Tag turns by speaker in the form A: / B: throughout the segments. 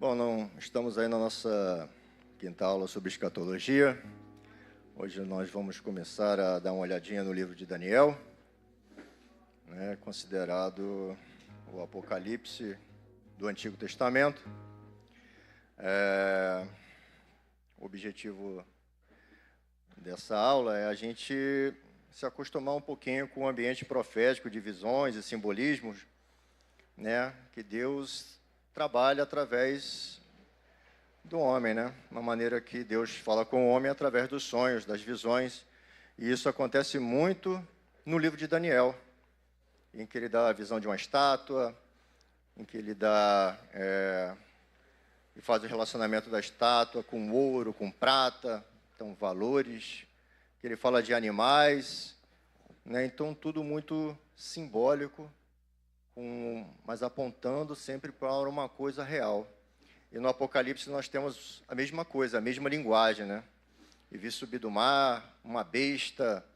A: Bom, não estamos aí na nossa quinta aula sobre escatologia. Hoje nós vamos começar a dar uma olhadinha no livro de Daniel, considerado o Apocalipse do Antigo Testamento. O objetivo dessa aula é a gente se acostumar um pouquinho com o ambiente profético de visões e simbolismos, que Deus trabalha através do homem, Uma maneira que Deus fala com o homem através dos sonhos, das visões. E isso acontece muito no livro de Daniel, em que ele dá a visão de uma estátua, em que ele dá e faz o relacionamento da estátua com ouro, com prata, então valores, que ele fala de animais, Então tudo muito simbólico, mas apontando sempre para uma coisa real. E no Apocalipse nós temos a mesma coisa, a mesma linguagem, E vi subir do mar uma besta,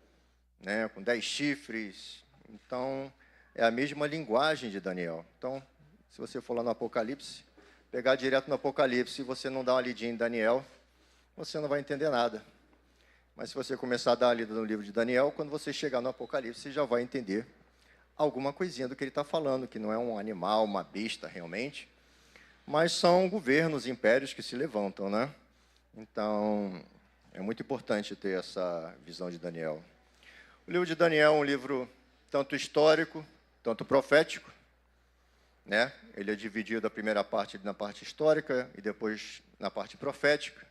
A: com 10 chifres. Então, é a mesma linguagem de Daniel. Então, se você for lá no Apocalipse, pegar direto no Apocalipse e você não dar uma lidinha em Daniel, você não vai entender nada. Mas se você começar a dar uma lida no livro de Daniel, quando você chegar no Apocalipse, você já vai entender alguma coisinha do que ele está falando, que não é um animal, uma besta realmente, mas são governos, impérios que se levantam, Então, é muito importante ter essa visão de Daniel. O livro de Daniel é um livro tanto histórico, tanto profético, Ele é dividido a primeira parte na parte histórica e depois na parte profética.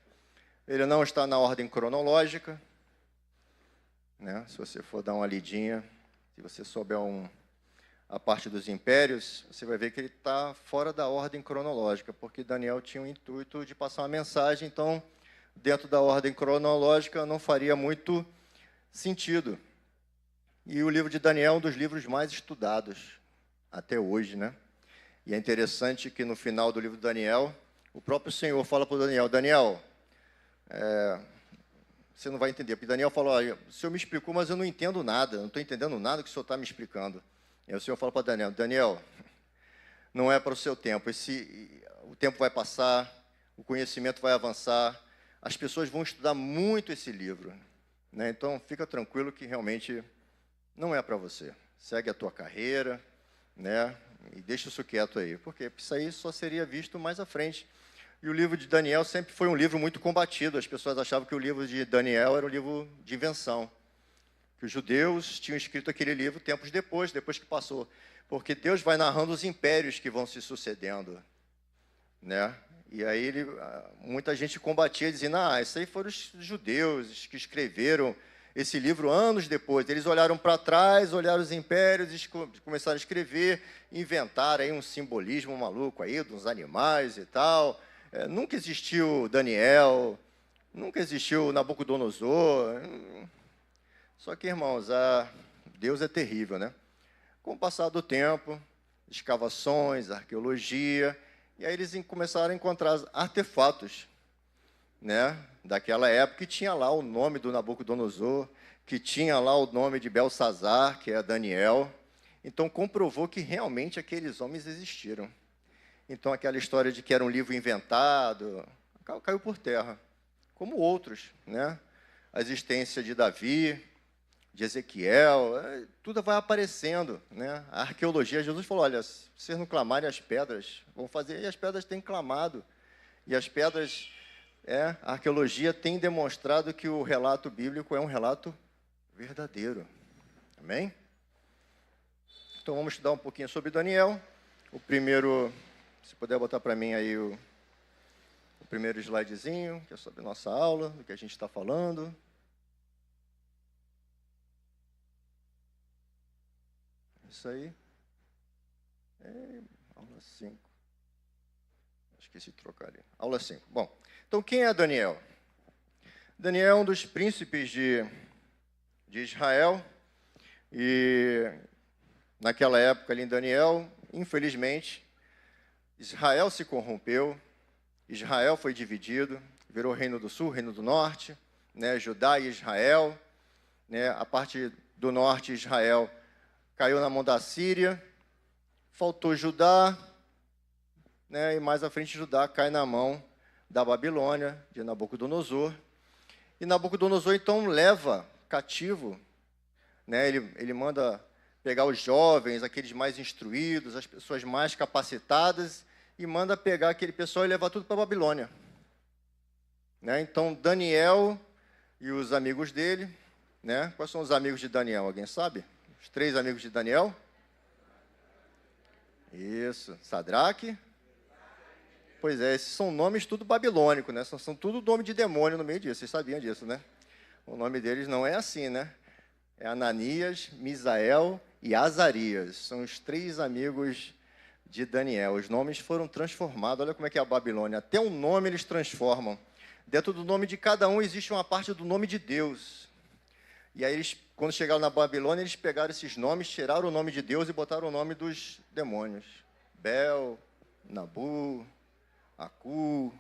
A: Ele não está na ordem cronológica, Se você for dar uma lidinha, se você souber a parte dos impérios, você vai ver que ele está fora da ordem cronológica, porque Daniel tinha o intuito de passar uma mensagem, então, dentro da ordem cronológica, não faria muito sentido. E o livro de Daniel é um dos livros mais estudados até hoje, E é interessante que no final do livro de Daniel, o próprio Senhor fala para o Daniel, Daniel, você não vai entender, porque Daniel falou, olha, o Senhor me explicou, mas eu não entendo nada, não estou entendendo nada que o Senhor está me explicando. E aí o Senhor fala para Daniel, Daniel, não é para o seu tempo, o tempo vai passar, o conhecimento vai avançar, as pessoas vão estudar muito esse livro, Então, fica tranquilo que realmente não é para você. Segue a tua carreira, E deixa isso quieto aí, porque isso aí só seria visto mais à frente. E o livro de Daniel sempre foi um livro muito combatido. As pessoas achavam que o livro de Daniel era um livro de invenção, que os judeus tinham escrito aquele livro tempos depois que passou, porque Deus vai narrando os impérios que vão se sucedendo, E aí muita gente combatia, dizendo, isso aí foram os judeus que escreveram esse livro anos depois. Eles olharam para trás, olharam os impérios, e começaram a escrever, inventaram aí um simbolismo maluco aí, dos animais e tal. Nunca existiu Daniel, nunca existiu Nabucodonosor. Só que, irmãos, Deus é terrível, Com o passar do tempo, escavações, arqueologia, e aí eles começaram a encontrar artefatos, daquela época, que tinha lá o nome do Nabucodonosor, que tinha lá o nome de Belsazar, que é Daniel. Então, comprovou que realmente aqueles homens existiram. Então, aquela história de que era um livro inventado, caiu por terra, como outros, A existência de Davi, de Ezequiel, tudo vai aparecendo, A arqueologia, Jesus falou, olha, se vocês não clamarem, as pedras vão fazer, e as pedras têm clamado. E as pedras, a arqueologia tem demonstrado que o relato bíblico é um relato verdadeiro. Amém? Então, vamos estudar um pouquinho sobre Daniel. O primeiro, se puder botar para mim aí o primeiro slidezinho, que é sobre a nossa aula, do que a gente está falando. Isso aí. Aula 5. Esqueci de trocar ali. Aula 5. Bom, então quem é Daniel? Daniel é um dos príncipes de Israel. E naquela época ali em Daniel, infelizmente, Israel se corrompeu. Israel foi dividido, virou reino do sul, reino do norte, Judá e Israel. A parte do norte, Israel caiu na mão da Síria, faltou Judá, né? E mais à frente Judá cai na mão da Babilônia, de Nabucodonosor. E Nabucodonosor, então, leva cativo, né? Ele manda pegar os jovens, aqueles mais instruídos, as pessoas mais capacitadas, e manda pegar aquele pessoal e levar tudo para a Babilônia. Né? Então, Daniel e os amigos dele, né? Quais são os amigos de Daniel? Alguém sabe? Os 3 amigos de Daniel? Isso, Sadraque. Pois é, esses são nomes tudo babilônicos, né? São tudo nome de demônio no meio disso, vocês sabiam disso, né? O nome deles não é assim, né? É Ananias, Misael e Azarias. São os 3 amigos de Daniel. Os nomes foram transformados. Olha como é que é a Babilônia. Até o nome eles transformam. Dentro do nome de cada um existe uma parte do nome de Deus. E aí, quando chegaram na Babilônia, eles pegaram esses nomes, tiraram o nome de Deus e botaram o nome dos demônios. Bel, Nabu, Acu.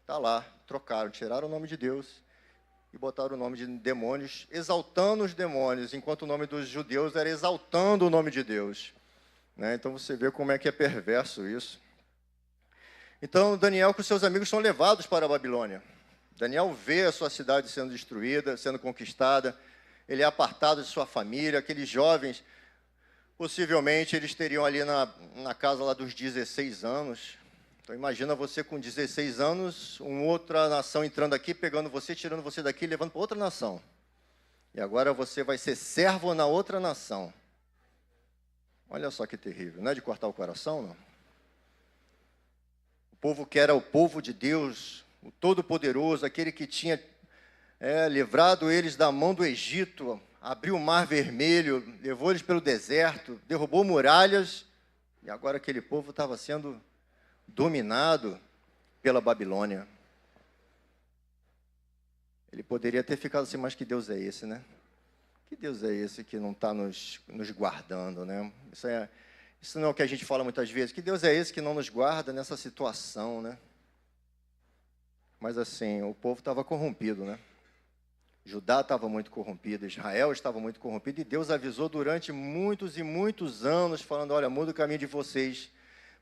A: Está lá, trocaram, tiraram o nome de Deus e botaram o nome de demônios, exaltando os demônios, enquanto o nome dos judeus era exaltando o nome de Deus. Né? Então, você vê como é que é perverso isso. Então, Daniel com seus amigos são levados para a Babilônia. Daniel vê a sua cidade sendo destruída, sendo conquistada. Ele é apartado de sua família. Aqueles jovens, possivelmente, eles teriam ali na casa lá dos 16 anos. Então, imagina você com 16 anos, uma outra nação entrando aqui, pegando você, tirando você daqui e levando para outra nação. E agora você vai ser servo na outra nação. Olha só que terrível. Não é de cortar o coração, não? O povo que era o povo de Deus, o Todo-Poderoso, aquele que tinha livrado eles da mão do Egito, abriu o Mar Vermelho, levou eles pelo deserto, derrubou muralhas, e agora aquele povo estava sendo dominado pela Babilônia. Ele poderia ter ficado assim, mas que Deus é esse, né? Que Deus é esse que não está nos guardando, né? Isso não é o que a gente fala muitas vezes. Que Deus é esse que não nos guarda nessa situação, né? Mas assim, o povo estava corrompido, né? Judá estava muito corrompido, Israel estava muito corrompido, e Deus avisou durante muitos e muitos anos, falando, olha, muda o caminho de vocês.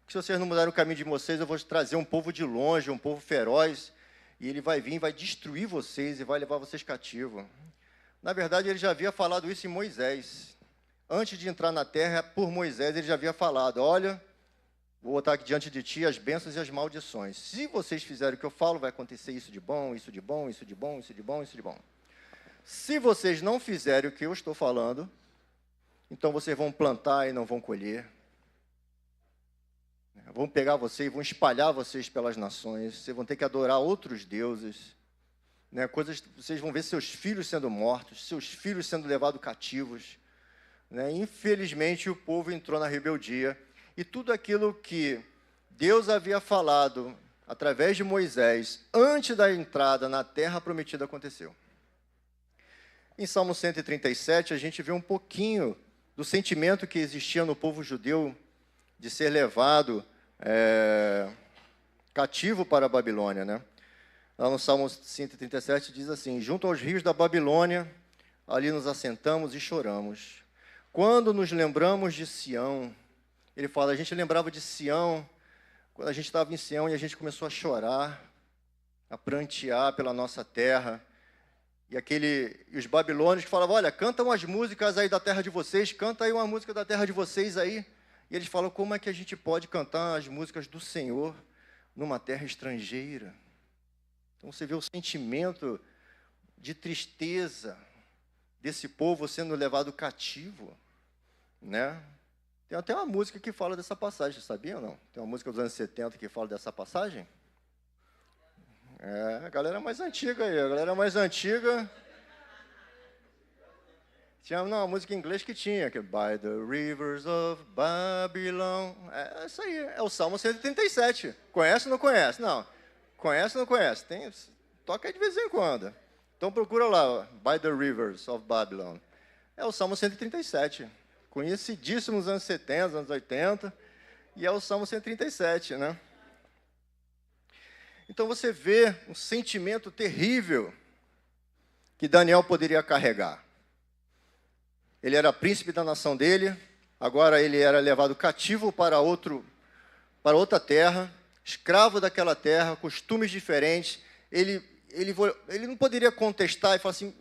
A: Porque se vocês não mudarem o caminho de vocês, eu vou trazer um povo de longe, um povo feroz, e ele vai vir, vai destruir vocês e vai levar vocês cativos. Na verdade, ele já havia falado isso em Moisés. Antes de entrar na terra, por Moisés, ele já havia falado, olha, vou botar aqui diante de ti as bênçãos e as maldições. Se vocês fizerem o que eu falo, vai acontecer isso de bom, isso de bom, isso de bom, isso de bom, isso de bom. Se vocês não fizerem o que eu estou falando, então vocês vão plantar e não vão colher. Vão pegar vocês, vão espalhar vocês pelas nações, vocês vão ter que adorar outros deuses. Né? Vocês vão ver seus filhos sendo mortos, seus filhos sendo levados cativos. Né? Infelizmente, o povo entrou na rebeldia. E tudo aquilo que Deus havia falado através de Moisés, antes da entrada na terra prometida, aconteceu. Em Salmo 137, a gente vê um pouquinho do sentimento que existia no povo judeu de ser levado cativo para a Babilônia. Né? Lá no Salmo 137 diz assim, junto aos rios da Babilônia, ali nos assentamos e choramos. Quando nos lembramos de Sião, ele fala, a gente lembrava de Sião, quando a gente estava em Sião e a gente começou a chorar, a prantear pela nossa terra. E os babilônios que falavam, olha, canta umas músicas aí da terra de vocês, canta aí uma música da terra de vocês aí. E eles falam, como é que a gente pode cantar as músicas do Senhor numa terra estrangeira? Então você vê o sentimento de tristeza desse povo sendo levado cativo, né? Tem até uma música que fala dessa passagem, sabia ou não? Tem uma música dos anos 70 que fala dessa passagem? A galera mais antiga aí, a galera mais antiga. Tinha uma música em inglês que tinha, que By the Rivers of Babylon. É isso aí, é o Salmo 137. Conhece ou não conhece? Não. Conhece ou não conhece? Toca aí de vez em quando. Então procura lá, By the Rivers of Babylon. É o Salmo 137. Conhecidíssimo nos anos 70, anos 80. E é o Salmo 137, né? Então você vê um sentimento terrível que Daniel poderia carregar. Ele era príncipe da nação dele, agora ele era levado cativo para outro para outra terra, escravo daquela terra, costumes diferentes. Ele não poderia contestar e falar assim,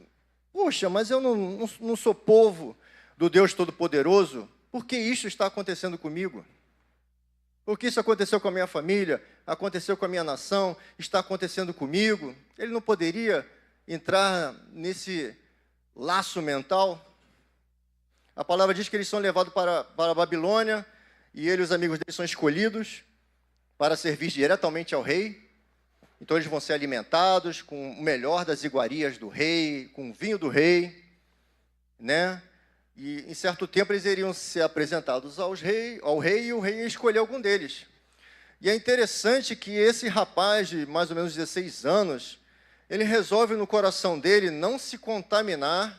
A: poxa, mas eu não sou povo do Deus Todo-Poderoso, por que isso está acontecendo comigo? Porque isso aconteceu com a minha família, aconteceu com a minha nação, está acontecendo comigo. Ele não poderia entrar nesse laço mental? A palavra diz que eles são levados para a Babilônia, e ele e os amigos dele são escolhidos para servir diretamente ao rei. Então eles vão ser alimentados com o melhor das iguarias do rei, com o vinho do rei, né? E em certo tempo eles iriam ser apresentados ao rei, e o rei ia escolher algum deles. E é interessante que esse rapaz de mais ou menos 16 anos, ele resolve no coração dele não se contaminar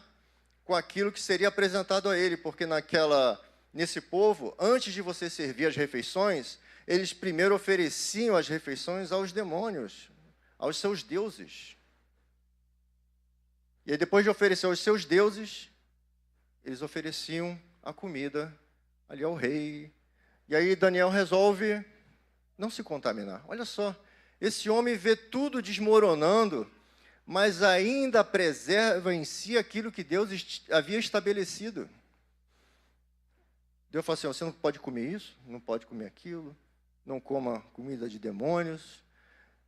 A: com aquilo que seria apresentado a ele, porque nesse povo, antes de você servir as refeições, eles primeiro ofereciam as refeições aos demônios, aos seus deuses. E aí, depois de oferecer aos seus deuses, eles ofereciam a comida ali ao rei. E aí Daniel resolve não se contaminar. Olha só, esse homem vê tudo desmoronando, mas ainda preserva em si aquilo que Deus havia estabelecido. Deus falou assim, você não pode comer isso, não pode comer aquilo, não coma comida de demônios.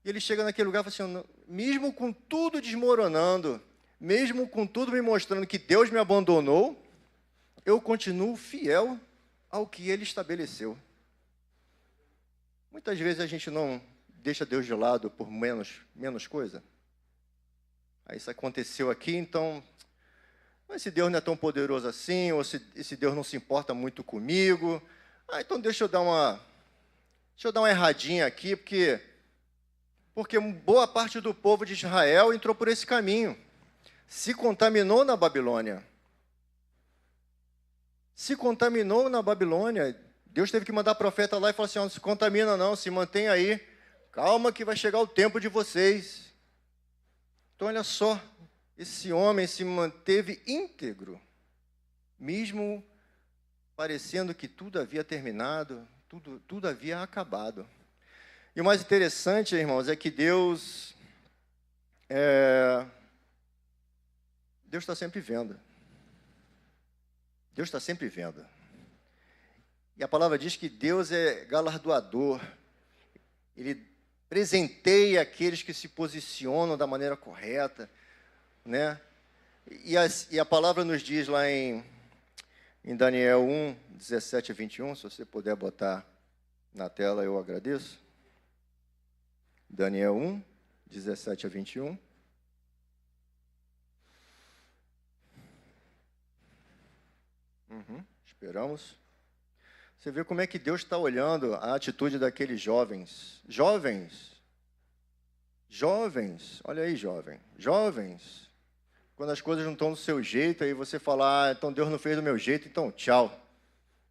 A: E ele chega naquele lugar e fala assim, mesmo com tudo desmoronando, mesmo com tudo me mostrando que Deus me abandonou, eu continuo fiel ao que Ele estabeleceu. Muitas vezes a gente não deixa Deus de lado por menos coisa. Aí isso aconteceu aqui, então, mas esse Deus não é tão poderoso assim, ou esse Deus não se importa muito comigo. Então deixa eu dar uma erradinha aqui, porque boa parte do povo de Israel entrou por esse caminho. Se contaminou na Babilônia. Se contaminou na Babilônia. Deus teve que mandar profeta lá e falar assim, não se contamina não, se mantém aí. Calma que vai chegar o tempo de vocês. Então, olha só, esse homem se manteve íntegro, mesmo parecendo que tudo havia terminado, tudo havia acabado. E o mais interessante, irmãos, é que Deus está sempre vendo. Deus está sempre vendo. E a palavra diz que Deus é galardoador. Ele presenteia aqueles que se posicionam da maneira correta, né? E a palavra nos diz lá em Daniel 1, 17 a 21, se você puder botar na tela, eu agradeço. Daniel 1, 17 a 21. Esperamos. Você vê como é que Deus está olhando a atitude daqueles jovens. Jovens, olha aí, jovens. Quando as coisas não estão do seu jeito, aí você fala, então Deus não fez do meu jeito, então tchau.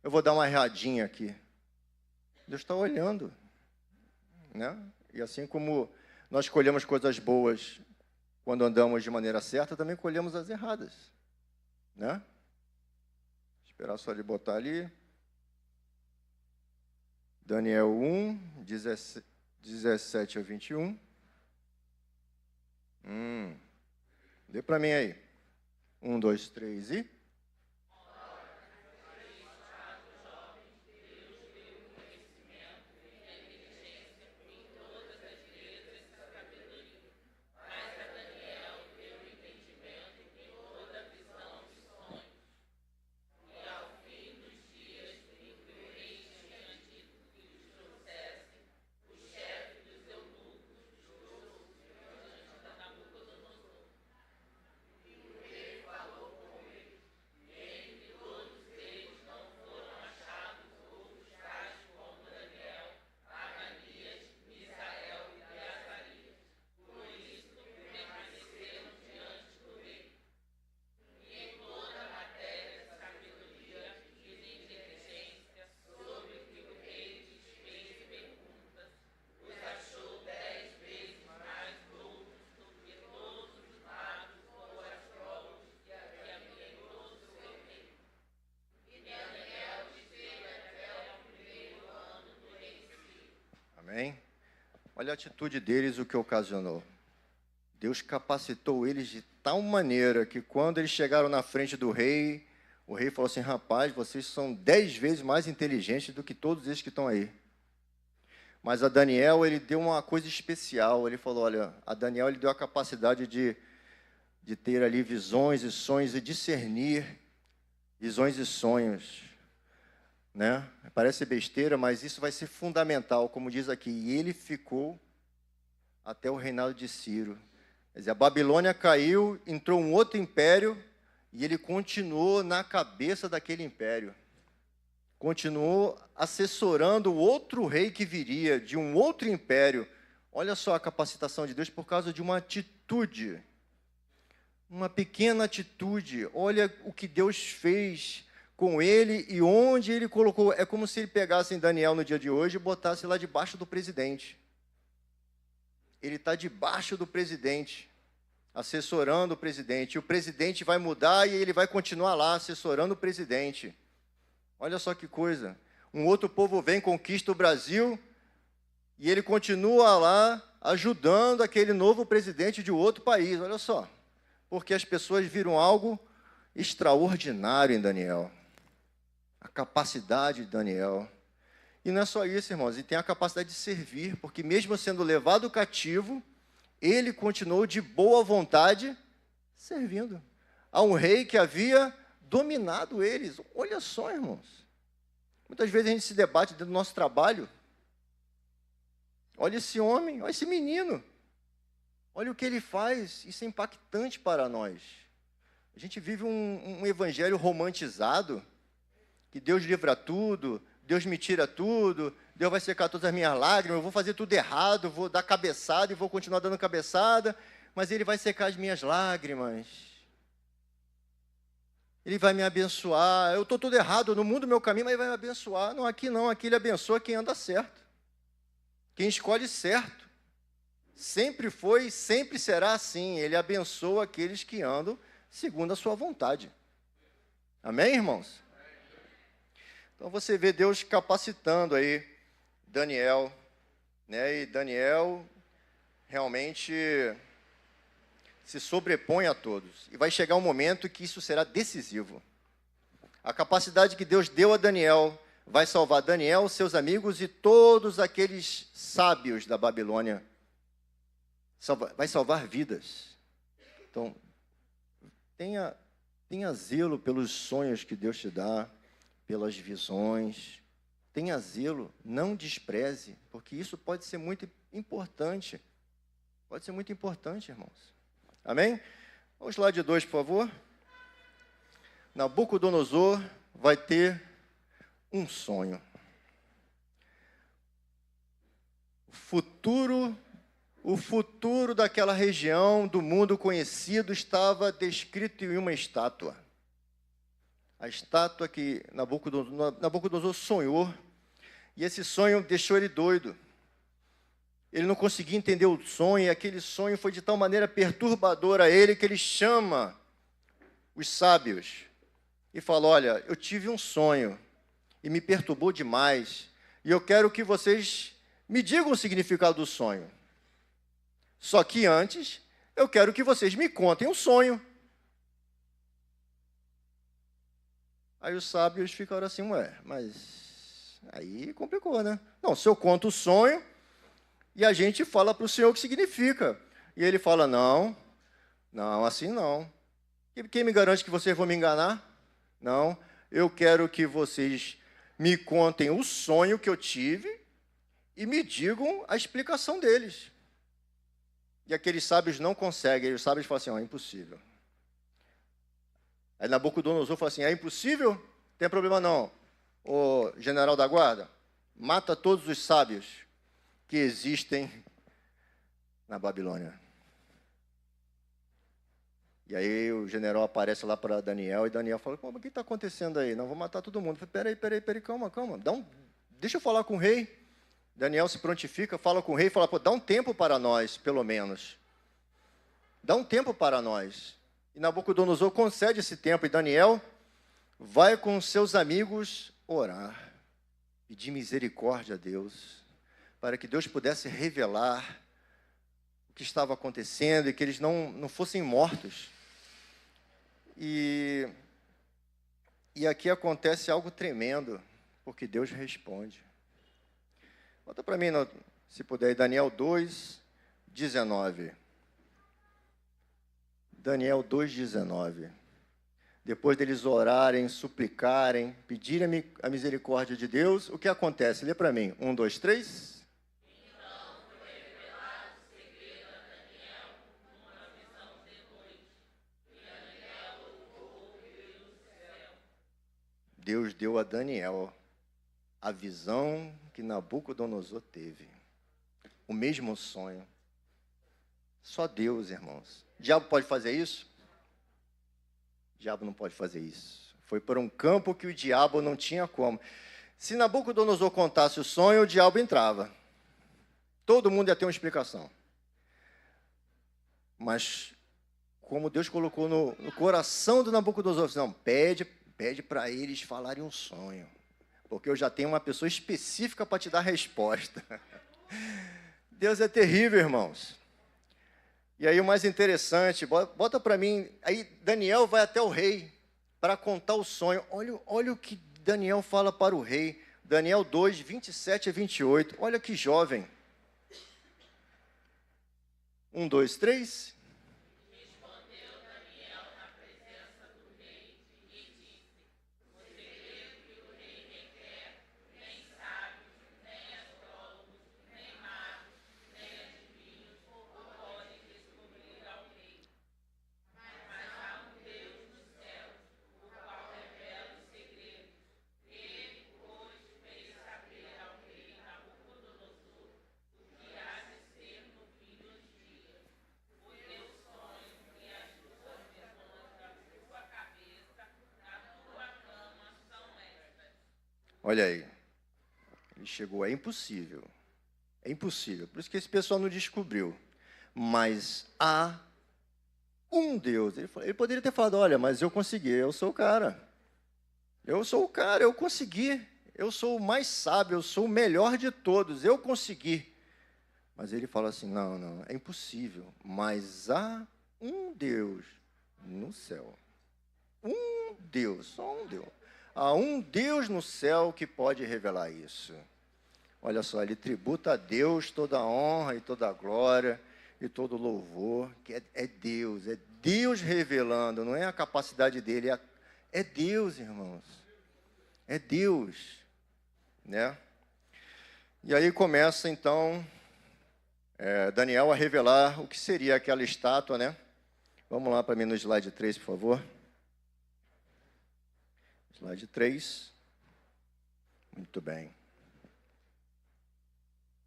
A: Eu vou dar uma erradinha aqui. Deus está olhando, né? E assim como nós colhemos coisas boas quando andamos de maneira certa, também colhemos as erradas, né? Esperar só ele botar ali. Daniel 1, 17 a 21. Dê para mim aí. 1, 2, 3 e... Amém? Olha a atitude deles, o que ocasionou. Deus capacitou eles de tal maneira que quando eles chegaram na frente do rei, o rei falou assim: rapaz, vocês são 10 vezes mais inteligentes do que todos esses que estão aí. Mas a Daniel, ele deu uma coisa especial. Ele falou, olha, a Daniel, ele deu a capacidade de ter ali visões e sonhos e discernir visões e sonhos, né? Parece besteira, mas isso vai ser fundamental, como diz aqui. E ele ficou até o reinado de Ciro. Quer dizer, a Babilônia caiu, entrou um outro império e ele continuou na cabeça daquele império. Continuou assessorando o outro rei que viria de um outro império. Olha só a capacitação de Deus por causa de uma atitude. Uma pequena atitude. Olha o que Deus fez com ele e onde ele colocou. É como se ele pegasse Daniel no dia de hoje e botasse lá debaixo do presidente. Ele está debaixo do presidente, assessorando o presidente. E o presidente vai mudar e ele vai continuar lá, assessorando o presidente. Olha só que coisa. Um outro povo vem, conquista o Brasil, e ele continua lá, ajudando aquele novo presidente de outro país. Olha só. Porque as pessoas viram algo extraordinário em Daniel. A capacidade de Daniel. E não é só isso, irmãos, ele tem a capacidade de servir, porque mesmo sendo levado cativo, ele continuou de boa vontade servindo a um rei que havia dominado eles. Olha só, irmãos. Muitas vezes a gente se debate dentro do nosso trabalho. Olha esse homem, olha esse menino. Olha o que ele faz, isso é impactante para nós. A gente vive um evangelho romantizado, que Deus livra tudo, Deus me tira tudo, Deus vai secar todas as minhas lágrimas, eu vou fazer tudo errado, vou dar cabeçada e vou continuar dando cabeçada, mas Ele vai secar as minhas lágrimas. Ele vai me abençoar. Eu estou tudo errado, no mundo meu caminho, mas Ele vai me abençoar. Não, aqui Ele abençoa quem anda certo, quem escolhe certo. Sempre foi e sempre será assim. Ele abençoa aqueles que andam segundo a sua vontade. Amém, irmãos? Então você vê Deus capacitando aí Daniel, né? E Daniel realmente se sobrepõe a todos. E vai chegar um momento que isso será decisivo. A capacidade que Deus deu a Daniel vai salvar Daniel, seus amigos e todos aqueles sábios da Babilônia. Vai salvar vidas. Então, tenha zelo pelos sonhos que Deus te dá, pelas visões. Tenha zelo, não despreze, porque isso pode ser muito importante. Pode ser muito importante, irmãos. Amém? Vamos lá de 2, por favor. Nabucodonosor vai ter um sonho. O futuro daquela região do mundo conhecido estava descrito em uma estátua. A estátua que Nabucodonosor sonhou, e esse sonho deixou ele doido. Ele não conseguia entender o sonho, e aquele sonho foi de tal maneira perturbadora a ele, que ele chama os sábios e fala: olha, eu tive um sonho, e me perturbou demais, e eu quero que vocês me digam o significado do sonho. Só que antes, eu quero que vocês me contem o sonho. Aí os sábios ficaram assim, mas aí complicou, né? Não, se eu conto o sonho e a gente fala para o senhor o que significa. E ele fala, não, assim não. Quem me garante que vocês vão me enganar? Não, eu quero que vocês me contem o sonho que eu tive e me digam a explicação deles. E aqueles sábios não conseguem. Os sábios falam assim, é impossível. Aí Nabucodonosor fala assim, é impossível? Não tem problema não. O general da guarda, mata todos os sábios que existem na Babilônia. E aí o general aparece lá para Daniel, e Daniel fala, o que está acontecendo aí? Não, vou matar todo mundo. Eu falei, peraí, calma. Deixa eu falar com o rei. Daniel se prontifica, fala com o rei, fala, dá um tempo para nós, pelo menos. Dá um tempo para nós. E Nabucodonosor concede esse tempo, e Daniel vai com seus amigos orar, pedir misericórdia a Deus, para que Deus pudesse revelar o que estava acontecendo e que eles não fossem mortos. E aqui acontece algo tremendo, porque Deus responde. Bota para mim, se puder, Daniel 2:19. Daniel 2:19. Depois deles orarem, suplicarem, pedirem a misericórdia de Deus, o que acontece? Lê para mim. 1, 2, 3. Deus deu a Daniel a visão que Nabucodonosor teve. O mesmo sonho. Só Deus, irmãos. O diabo pode fazer isso? O diabo não pode fazer isso. Foi por um campo que o diabo não tinha como. Se Nabucodonosor contasse o sonho, o diabo entrava. Todo mundo ia ter uma explicação. Mas, como Deus colocou no coração do Nabucodonosor, não, pede para eles falarem um sonho, porque eu já tenho uma pessoa específica para te dar a resposta. Deus é terrível, irmãos. E aí o mais interessante, bota para mim, aí Daniel vai até o rei para contar o sonho. Olha o que Daniel fala para o rei. Daniel 2, 27 a 28. Olha que jovem. 1, 2, 3. Olha aí, ele chegou, é impossível, por isso que esse pessoal não descobriu, mas há um Deus. Ele poderia ter falado, olha, mas eu consegui, eu sou o cara, eu consegui, eu sou o mais sábio, eu sou o melhor de todos, eu consegui. Mas ele fala assim, não, é impossível, mas há um Deus no céu, um Deus, só um Deus. Há um Deus no céu que pode revelar isso. Olha só, ele tributa a Deus toda a honra e toda a glória e todo o louvor, que é Deus revelando, não é a capacidade dele, é Deus, irmãos. É Deus, né? E aí começa, então, Daniel a revelar o que seria aquela estátua, né? Vamos lá para mim no slide 3, por favor. Slide 3. Muito bem.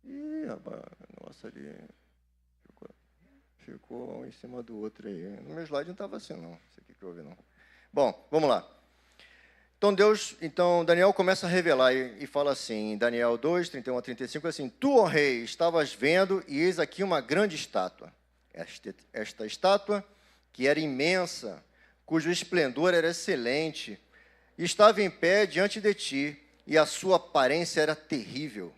A: Ih, rapaz, nossa, ali ficou um em cima do outro aí. No meu slide não estava assim, não. Isso aqui que eu ouvi, não. Bom, vamos lá. Então, Daniel começa a revelar e fala assim, em Daniel 2, 31 a 35, assim, tu, ó rei, estavas vendo, e eis aqui uma grande estátua. Esta estátua, que era imensa, cujo esplendor era excelente, estava em pé diante de ti, e a sua aparência era terrível.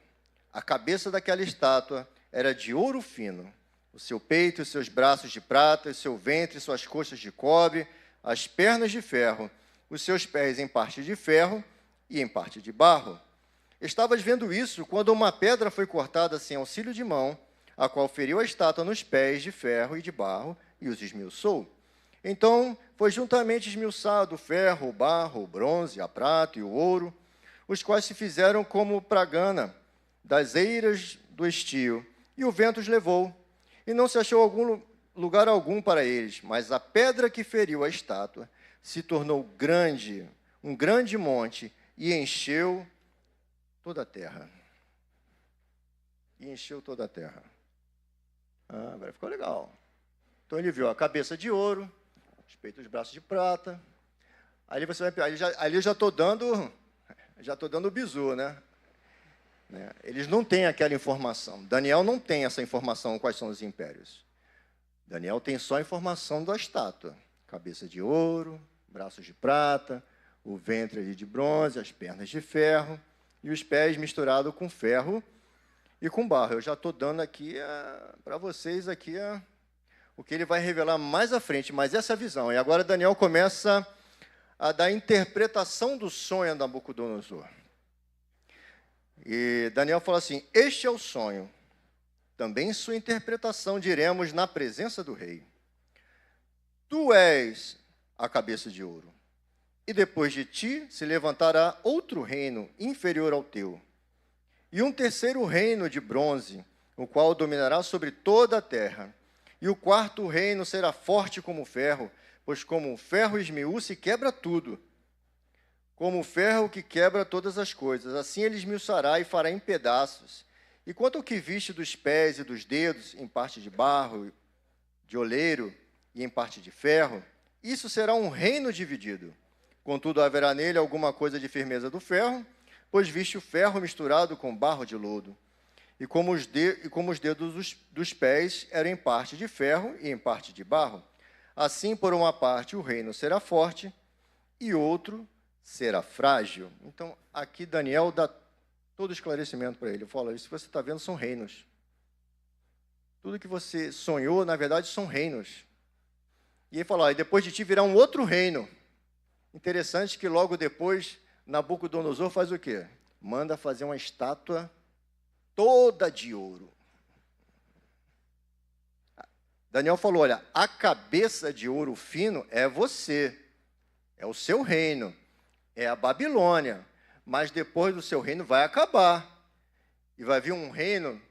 A: A cabeça daquela estátua era de ouro fino, o seu peito e os seus braços de prata, o seu ventre e suas coxas de cobre, as pernas de ferro, os seus pés em parte de ferro e em parte de barro. Estavas vendo isso quando uma pedra foi cortada sem auxílio de mão, a qual feriu a estátua nos pés de ferro e de barro e os esmiuçou. Então foi juntamente esmiuçado o ferro, o barro, o bronze, a prata e o ouro, os quais se fizeram como pragana das eiras do estio, e o vento os levou, e não se achou lugar algum para eles, mas a pedra que feriu a estátua se tornou grande, um grande monte, e encheu toda a terra. Agora ficou legal. Então ele viu a cabeça de ouro, os peitos e os braços de prata. Ali você vai, ali eu já estou dando o bizu, né? Eles não têm aquela informação. Daniel não tem essa informação, quais são os impérios. Daniel tem só a informação da estátua. Cabeça de ouro, braços de prata, o ventre de bronze, as pernas de ferro e os pés misturados com ferro e com barro. Eu já estou dando aqui para vocês aqui o que ele vai revelar mais à frente, mas essa visão. E agora Daniel começa a dar interpretação do sonho de Nabucodonosor. E Daniel fala assim: este é o sonho. Também sua interpretação diremos na presença do rei. Tu és a cabeça de ouro, e depois de ti se levantará outro reino inferior ao teu, e um terceiro reino de bronze, o qual dominará sobre toda a terra. E o quarto reino será forte como o ferro, pois como o ferro esmiuça e quebra tudo, como o ferro que quebra todas as coisas, assim ele esmiuçará e fará em pedaços. E quanto ao que viste dos pés e dos dedos, em parte de barro, de oleiro e em parte de ferro, isso será um reino dividido. Contudo, haverá nele alguma coisa de firmeza do ferro, pois viste o ferro misturado com barro de lodo. E como os dedos dos pés eram em parte de ferro e em parte de barro, assim, por uma parte, o reino será forte e outro será frágil. Então, aqui Daniel dá todo esclarecimento para ele. Eu falo, isso que você está vendo são reinos. Tudo que você sonhou, na verdade, são reinos. E ele fala, e depois de ti virá um outro reino. Interessante que logo depois, Nabucodonosor faz o quê? Manda fazer uma estátua toda de ouro. Daniel falou, olha, a cabeça de ouro fino é você, é o seu reino, é a Babilônia, mas depois do seu reino vai acabar, e vai vir um reino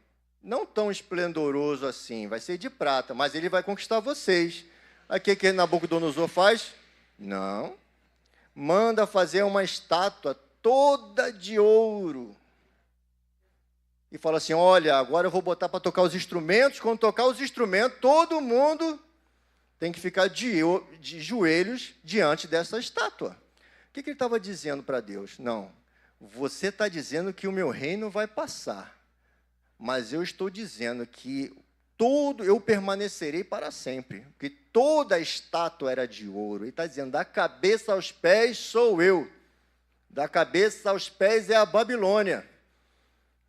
A: não tão esplendoroso assim, vai ser de prata, mas ele vai conquistar vocês. Aí o que Nabucodonosor faz? Não, manda fazer uma estátua toda de ouro, e fala assim, olha, agora eu vou botar para tocar os instrumentos, quando tocar os instrumentos, todo mundo tem que ficar de joelhos diante dessa estátua. O que ele estava dizendo para Deus? Não, você está dizendo que o meu reino vai passar, mas eu estou dizendo que eu permanecerei para sempre, porque toda a estátua era de ouro. Ele está dizendo, da cabeça aos pés sou eu, da cabeça aos pés é a Babilônia.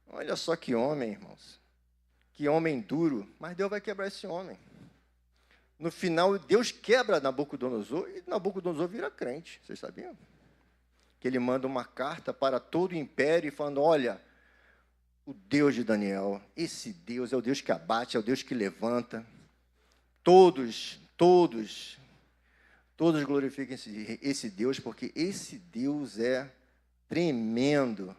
A: Olha só que homem, irmãos. Que homem duro. Mas Deus vai quebrar esse homem. No final, Deus quebra Nabucodonosor e Nabucodonosor vira crente. Vocês sabiam? Que ele manda uma carta para todo o império falando, olha, o Deus de Daniel, esse Deus é o Deus que abate, é o Deus que levanta. Todos glorifiquem esse Deus, porque esse Deus é tremendo.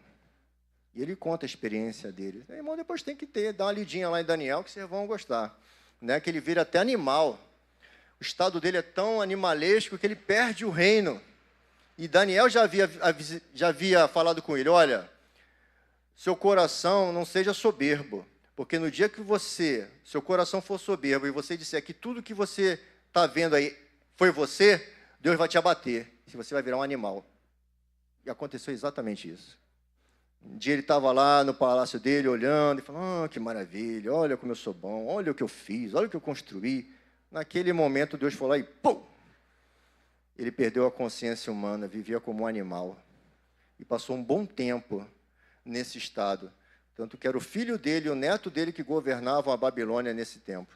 A: E ele conta a experiência dele. Irmão, depois tem que dá uma lidinha lá em Daniel que vocês vão gostar. Né? Que ele vira até animal. O estado dele é tão animalesco que ele perde o reino. E Daniel já havia falado com ele, olha, seu coração não seja soberbo, porque no dia que seu coração for soberbo e você disser que tudo que você está vendo aí foi você, Deus vai te abater, e você vai virar um animal. E aconteceu exatamente isso. Um dia ele estava lá no palácio dele, olhando, e falando, que maravilha, olha como eu sou bom, olha o que eu fiz, olha o que eu construí. Naquele momento, Deus foi lá e, pum! Ele perdeu a consciência humana, vivia como um animal. E passou um bom tempo nesse estado. Tanto que era o filho dele e o neto dele que governavam a Babilônia nesse tempo.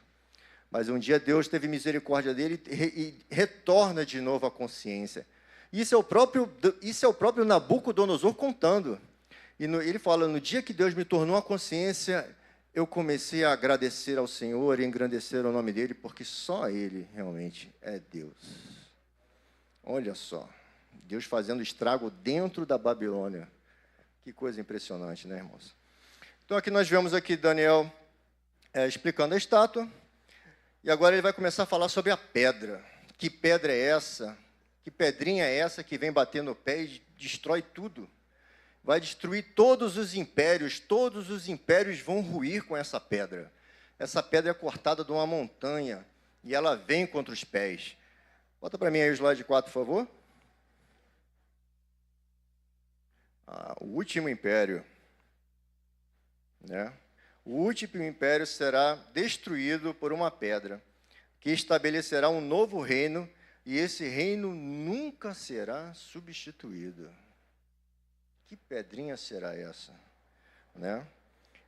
A: Mas um dia Deus teve misericórdia dele e retorna de novo à consciência. Isso é o próprio Nabucodonosor contando. E ele fala, no dia que Deus me tornou a consciência, eu comecei a agradecer ao Senhor e engrandecer o nome dele, porque só ele realmente é Deus. Olha só, Deus fazendo estrago dentro da Babilônia. Que coisa impressionante, né, irmãos? Então, aqui nós vemos aqui Daniel explicando a estátua, e agora ele vai começar a falar sobre a pedra. Que pedra é essa? Que pedrinha é essa que vem bater no pé e destrói tudo? Vai destruir todos os impérios vão ruir com essa pedra. Essa pedra é cortada de uma montanha, e ela vem contra os pés. Bota para mim aí o slide 4, por favor. O último império. Né? O último império será destruído por uma pedra, que estabelecerá um novo reino, e esse reino nunca será substituído. Que pedrinha será essa? Né?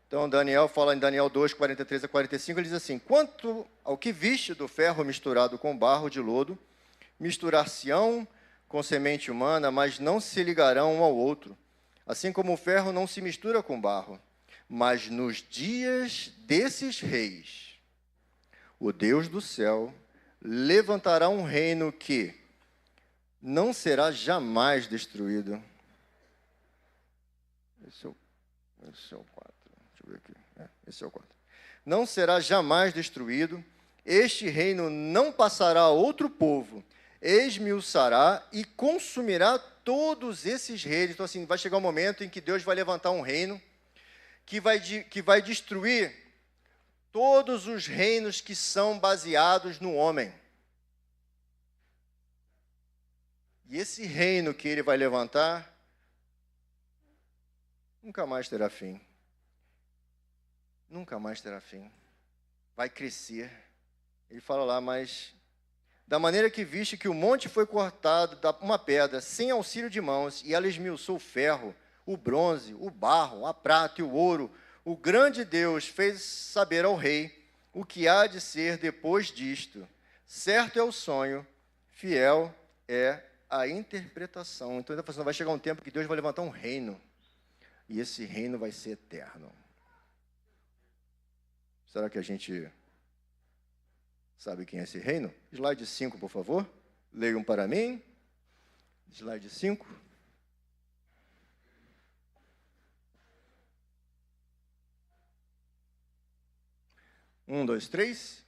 A: Então, Daniel fala em Daniel 2, 43 a 45, ele diz assim: quanto ao que viste do ferro misturado com barro de lodo, misturar-se-ão com semente humana, mas não se ligarão um ao outro, assim como o ferro não se mistura com barro. Mas nos dias desses reis, o Deus do céu levantará um reino que não será jamais destruído. Esse é o 4. Deixa eu ver aqui. Esse é o 4. Não será jamais destruído. Este reino não passará a outro povo. Esmiuçará e consumirá todos esses reinos. Então, assim, vai chegar um momento em que Deus vai levantar um reino que vai destruir todos os reinos que são baseados no homem. E esse reino que ele vai levantar nunca mais terá fim. Nunca mais terá fim. Vai crescer. Ele fala lá, mas da maneira que viste que o monte foi cortado da uma pedra, sem auxílio de mãos, e ela esmiuçou o ferro, o bronze, o barro, a prata e o ouro, o grande Deus fez saber ao rei o que há de ser depois disto. Certo é o sonho, fiel é a interpretação. Então, ele está falando, vai chegar um tempo que Deus vai levantar um reino, e esse reino vai ser eterno. Será que a gente sabe quem é esse reino? Slide 5, por favor. Leiam para mim. Slide 5. 1, 2, 3.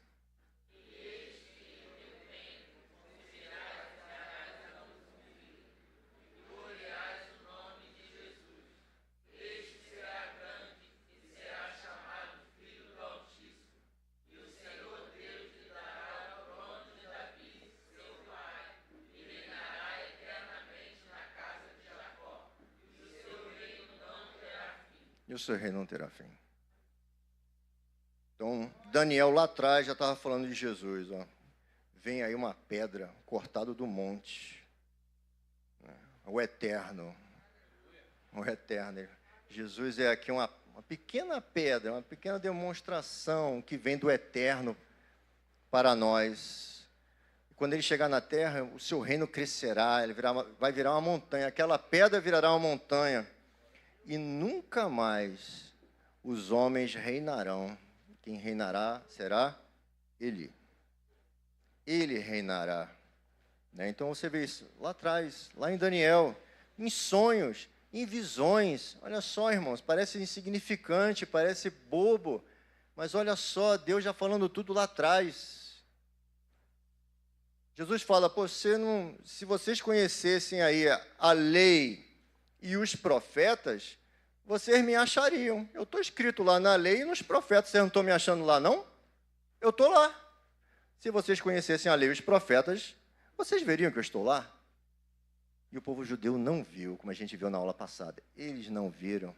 A: E o seu reino não terá fim. Então, Daniel lá atrás já estava falando de Jesus. Ó. Vem aí uma pedra cortada do monte. O eterno. O eterno. Jesus é aqui uma pequena pedra, uma pequena demonstração que vem do eterno para nós. Quando ele chegar na terra, o seu reino crescerá, ele vai virar uma montanha. Aquela pedra virará uma montanha. E nunca mais os homens reinarão. Quem reinará será Ele. Ele reinará. Então você vê isso lá atrás, lá em Daniel, em sonhos, em visões. Olha só, irmãos, parece insignificante, parece bobo, mas olha só, Deus já falando tudo lá atrás. Jesus fala, se vocês conhecessem aí a lei e os profetas, vocês me achariam. Eu estou escrito lá na lei e nos profetas. Vocês não estão me achando lá, não? Eu estou lá. Se vocês conhecessem a lei e os profetas, vocês veriam que eu estou lá. E o povo judeu não viu, como a gente viu na aula passada. Eles não viram.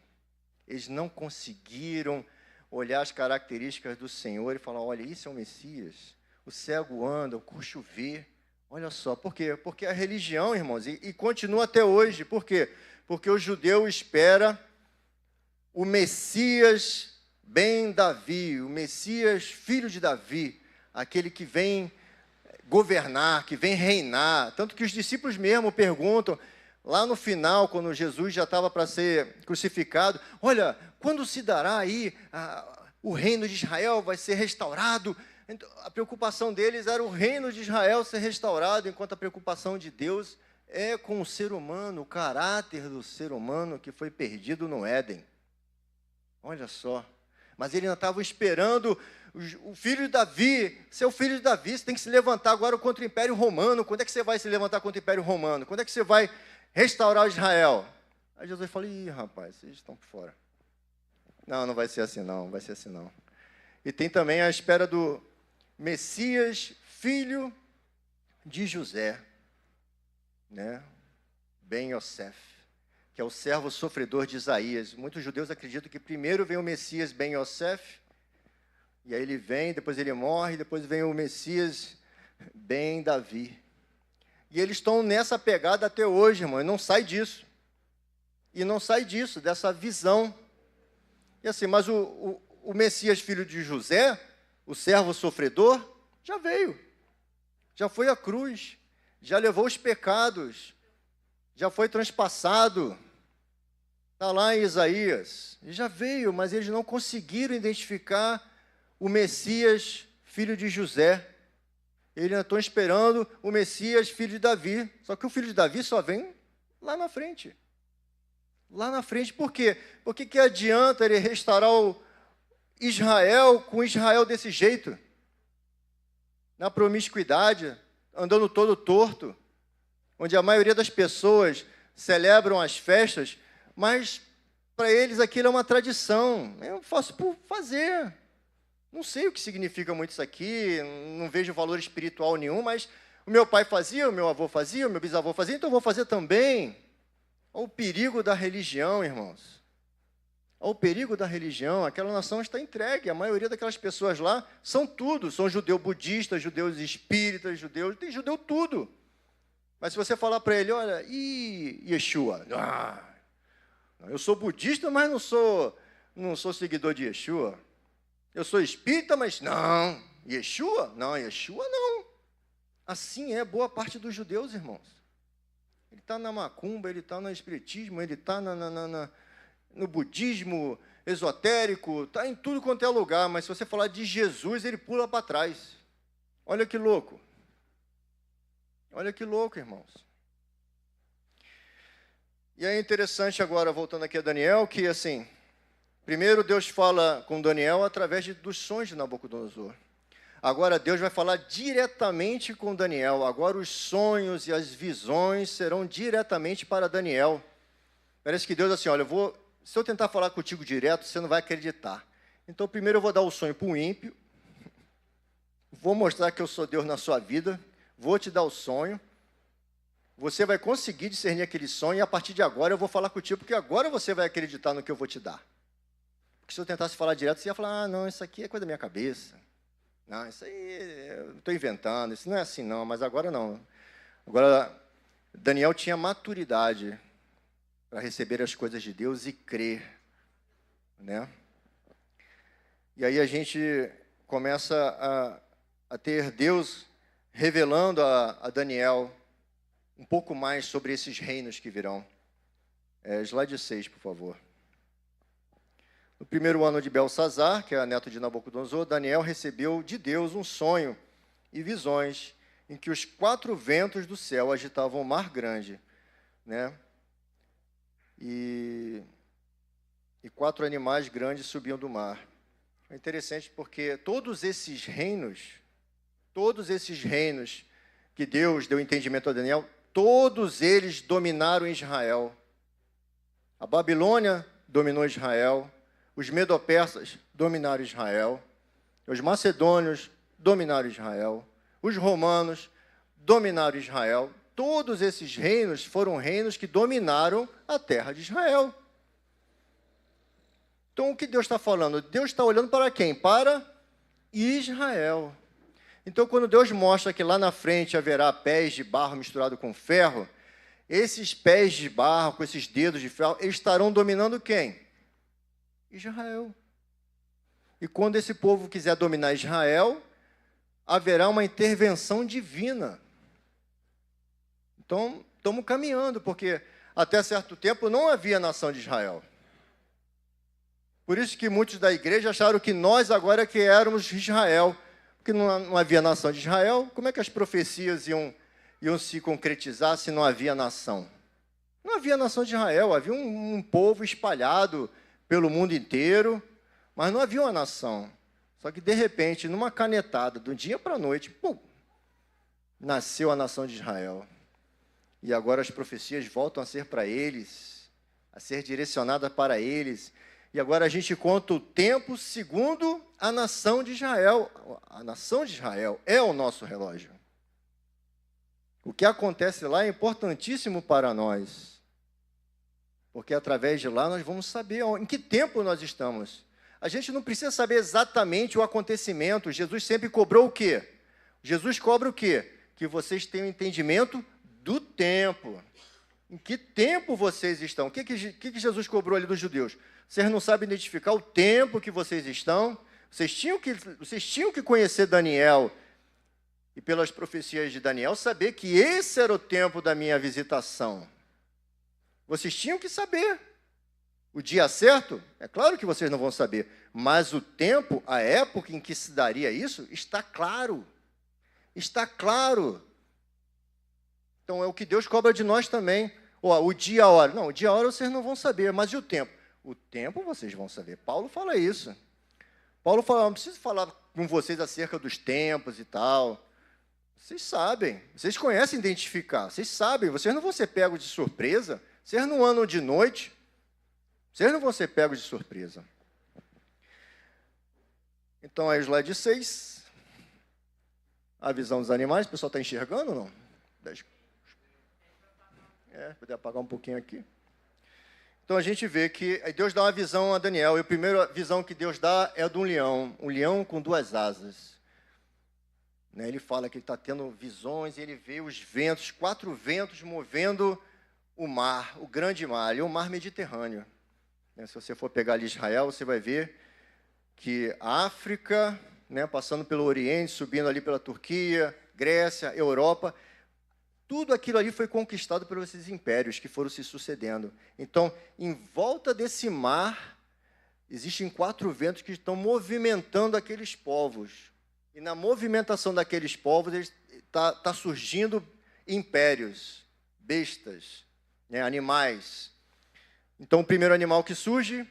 A: Eles não conseguiram olhar as características do Senhor e falar, olha, isso é o Messias. O cego anda, o coxo vê. Olha só, por quê? Porque a religião, irmãos, e continua até hoje. Por quê? Porque o judeu espera o Messias ben Davi, o Messias filho de Davi, aquele que vem governar, que vem reinar. Tanto que os discípulos mesmo perguntam, lá no final, quando Jesus já estava para ser crucificado, olha, quando se dará aí o reino de Israel, vai ser restaurado? Então, a preocupação deles era o reino de Israel ser restaurado, enquanto a preocupação de Deus é com o ser humano, o caráter do ser humano que foi perdido no Éden. Olha só. Mas ele ainda estava esperando o filho de Davi, seu filho de Davi, você tem que se levantar agora contra o Império Romano. Quando é que você vai se levantar contra o Império Romano? Quando é que você vai restaurar Israel? Aí Jesus falou, rapaz, vocês estão por fora. Não vai ser assim não, vai ser assim não. E tem também a espera do Messias, filho de José, Ben Yosef, que é o servo sofredor de Isaías. Muitos judeus acreditam que primeiro vem o Messias Ben Yosef, e aí ele vem, depois ele morre, depois vem o Messias Ben Davi. E eles estão nessa pegada até hoje, irmão, e não sai disso. E não sai disso, dessa visão. E assim, mas o Messias, filho de José, o servo sofredor, já veio. Já foi à cruz, já levou os pecados, já foi transpassado. Está lá em Isaías. E já veio, mas eles não conseguiram identificar o Messias, filho de José. Eles ainda estão esperando o Messias, filho de Davi. Só que o filho de Davi só vem lá na frente. Lá na frente, por quê? Por que adianta ele restaurar o Israel com Israel desse jeito? Na promiscuidade, andando todo torto, onde a maioria das pessoas celebram as festas, mas para eles aquilo é uma tradição. Eu faço por fazer. Não sei o que significa muito isso aqui, não vejo valor espiritual nenhum, mas o meu pai fazia, o meu avô fazia, o meu bisavô fazia, então eu vou fazer também. Olha o perigo da religião, irmãos. Olha o perigo da religião. Aquela nação está entregue. A maioria daquelas pessoas lá são tudo. São judeus budistas, judeus espíritas, judeus... Tem judeu tudo. Mas se você falar para ele, olha, e Yeshua? Eu sou budista, mas não sou seguidor de Yeshua. Eu sou espírita, mas não. Yeshua? Não, Yeshua não. Assim é boa parte dos judeus, irmãos. Ele está na macumba, ele está no espiritismo, ele está no budismo esotérico, está em tudo quanto é lugar, mas se você falar de Jesus, ele pula para trás. Olha que louco. Olha que louco, irmãos. E é interessante agora, voltando aqui a Daniel, que assim, primeiro Deus fala com Daniel através dos sonhos de Nabucodonosor. Agora Deus vai falar diretamente com Daniel. Agora os sonhos e as visões serão diretamente para Daniel. Parece que Deus assim, olha, se eu tentar falar contigo direto, você não vai acreditar. Então primeiro eu vou dar o sonho para o ímpio, vou mostrar que eu sou Deus na sua vida, vou te dar o sonho, você vai conseguir discernir aquele sonho e a partir de agora eu vou falar contigo, porque agora você vai acreditar no que eu vou te dar. Porque se eu tentasse falar direto, você ia falar, não, isso aqui é coisa da minha cabeça. Não, isso aí eu estou inventando, isso não é assim não, mas agora não. Agora, Daniel tinha maturidade para receber as coisas de Deus e crer, né? E aí a gente começa a ter Deus revelando a Daniel um pouco mais sobre esses reinos que virão. Slide 6, por favor. No primeiro ano de Belsazar, que é neto de Nabucodonosor, Daniel recebeu de Deus um sonho e visões em que os 4 ventos do céu agitavam o mar grande, né? E 4 animais grandes subiam do mar. É interessante porque todos esses reinos que Deus deu entendimento a Daniel, todos eles dominaram Israel. A Babilônia dominou Israel, os medo-persas dominaram Israel, os macedônios dominaram Israel, os romanos dominaram Israel. Todos esses reinos foram reinos que dominaram a terra de Israel. Então, o que Deus está falando? Deus está olhando para quem? Para Israel. Então, quando Deus mostra que lá na frente haverá pés de barro misturado com ferro, esses pés de barro, com esses dedos de ferro, eles estarão dominando quem? Israel. E quando esse povo quiser dominar Israel, haverá uma intervenção divina. Então, estamos caminhando, porque até certo tempo não havia nação de Israel. Por isso que muitos da igreja acharam que nós agora que éramos Israel, porque não havia nação de Israel, como é que as profecias iam se concretizar se não havia nação? Não havia nação de Israel, havia um povo espalhado pelo mundo inteiro, mas não havia uma nação. Só que, de repente, numa canetada, do dia para a noite, pum, nasceu a nação de Israel. E agora as profecias voltam a ser para eles, a ser direcionadas para eles. E agora a gente conta o tempo segundo a nação de Israel. A nação de Israel é o nosso relógio. O que acontece lá é importantíssimo para nós. Porque através de lá nós vamos saber em que tempo nós estamos. A gente não precisa saber exatamente o acontecimento. Jesus sempre cobrou o quê? Jesus cobra o quê? Que vocês tenham entendimento do tempo. Em que tempo vocês estão? O que Jesus cobrou ali dos judeus? Vocês não sabem identificar o tempo que vocês estão? Vocês tinham que conhecer Daniel e, pelas profecias de Daniel, saber que esse era o tempo da minha visitação. Vocês tinham que saber. O dia certo, é claro que vocês não vão saber, mas o tempo, a época em que se daria isso, está claro. Está claro. Então, é o que Deus cobra de nós também. O dia, a hora. Não, o dia, a hora vocês não vão saber, mas e o tempo? O tempo vocês vão saber. Paulo fala isso. Paulo fala, não preciso falar com vocês acerca dos tempos e tal. Vocês sabem, vocês conhecem identificar, vocês sabem, vocês não vão ser pegos de surpresa, vocês não andam de noite, vocês não vão ser pegos de surpresa. Então, aí o slide 6, a visão dos animais, o pessoal está enxergando ou não? Poder apagar um pouquinho aqui. Então, a gente vê que Deus dá uma visão a Daniel, e a primeira visão que Deus dá é a de um leão com 2 asas. Ele fala que ele está tendo visões, e ele vê os ventos, 4 ventos movendo o mar, o grande mar, e o mar Mediterrâneo. Se você for pegar ali Israel, você vai ver que a África, passando pelo Oriente, subindo ali pela Turquia, Grécia, Europa, tudo aquilo ali foi conquistado por esses impérios que foram se sucedendo. Então, em volta desse mar, existem 4 ventos que estão movimentando aqueles povos. E na movimentação daqueles povos, está surgindo impérios, bestas, animais. Então, o primeiro animal que surge,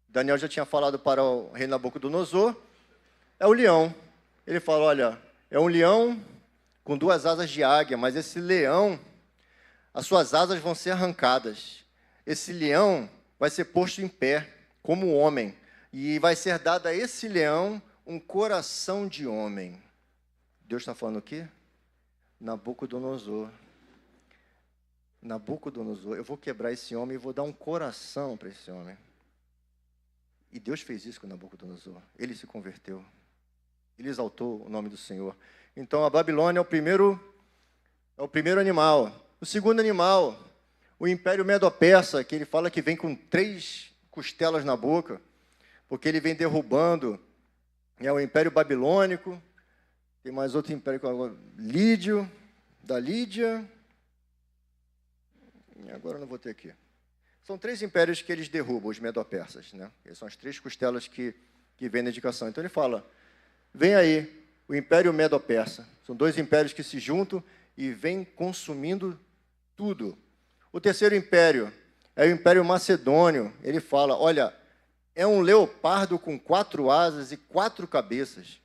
A: Daniel já tinha falado para o rei Nabucodonosor, é o leão. Ele fala, olha, é um leão com 2 asas de águia, mas esse leão, as suas asas vão ser arrancadas. Esse leão vai ser posto em pé, como homem, e vai ser dado a esse leão um coração de homem. Deus está falando o quê? Nabucodonosor. Nabucodonosor, eu vou quebrar esse homem e vou dar um coração para esse homem. E Deus fez isso com Nabucodonosor. Ele se converteu. Ele exaltou o nome do Senhor. Então, a Babilônia é o primeiro animal. O segundo animal, o Império Medo-Persa, que ele fala que vem com 3 costelas na boca, porque ele vem derrubando o Império Babilônico. Tem mais outro império, Lídio, da Lídia. E agora eu não vou ter aqui. São 3 impérios que eles derrubam, os Medo-Persas. Eles são as 3 costelas que vêm na indicação. Então, ele fala, vem aí, o Império Medo-Persa. São 2 impérios que se juntam e vêm consumindo tudo. O terceiro império é o Império Macedônio. Ele fala, olha, é um leopardo com 4 asas e 4 cabeças.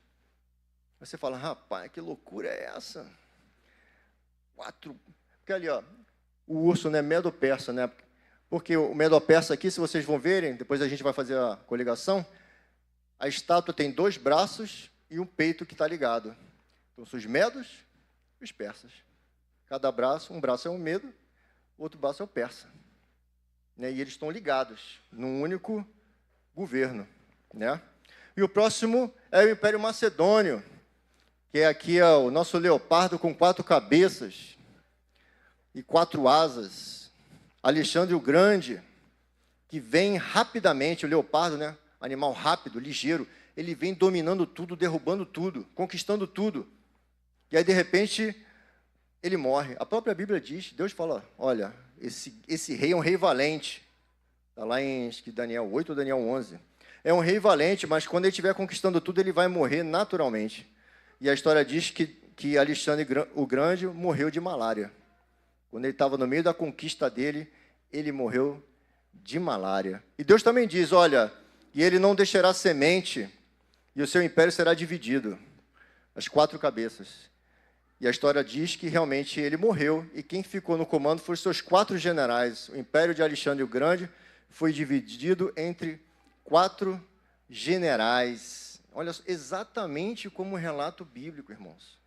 A: Você fala, rapaz, que loucura é essa? 4... Porque ali, o urso, Medo-Persa, Porque o Medo-Persa aqui, se vocês vão verem, depois a gente vai fazer a coligação, a estátua tem 2 braços e um peito que está ligado. Então, são os medos e os persas. Cada braço, um braço é um medo, o outro braço é o persa. E eles estão ligados num único governo. E o próximo é o Império Macedônio, que é aqui o nosso leopardo com 4 cabeças e 4 asas. Alexandre o Grande, que vem rapidamente, o leopardo, animal rápido, ligeiro, ele vem dominando tudo, derrubando tudo, conquistando tudo. E aí, de repente, ele morre. A própria Bíblia diz, Deus fala, olha, esse rei é um rei valente. Está lá em Daniel 8 ou Daniel 11. É um rei valente, mas quando ele estiver conquistando tudo, ele vai morrer naturalmente. E a história diz que Alexandre o Grande morreu de malária. Quando ele estava no meio da conquista dele, ele morreu de malária. E Deus também diz, olha, e ele não deixará semente, e o seu império será dividido, as 4 cabeças. E a história diz que realmente ele morreu, e quem ficou no comando foram os seus 4 generais. O império de Alexandre o Grande foi dividido entre 4 generais. Olha, exatamente como um relato bíblico, irmãos.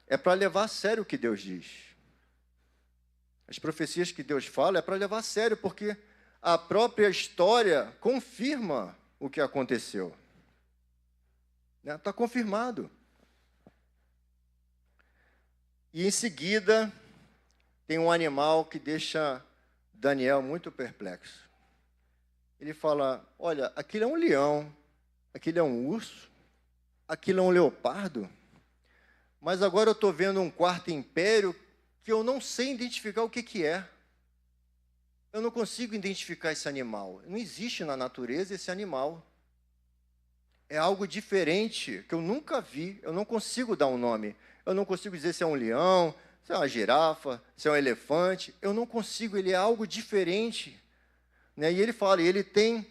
A: É para levar a sério o que Deus diz. As profecias que Deus fala é para levar a sério, porque a própria história confirma o que aconteceu. Está confirmado. E em seguida, tem um animal que deixa Daniel muito perplexo. Ele fala, olha, aquilo é um leão, aquilo é um urso, aquilo é um leopardo, mas agora eu estou vendo um quarto império que eu não sei identificar o que é. Eu não consigo identificar esse animal. Não existe na natureza esse animal. É algo diferente que eu nunca vi, eu não consigo dar um nome. Eu não consigo dizer se é um leão, se é uma girafa, se é um elefante. Eu não consigo, ele é algo diferente. Né? E ele fala, ele tem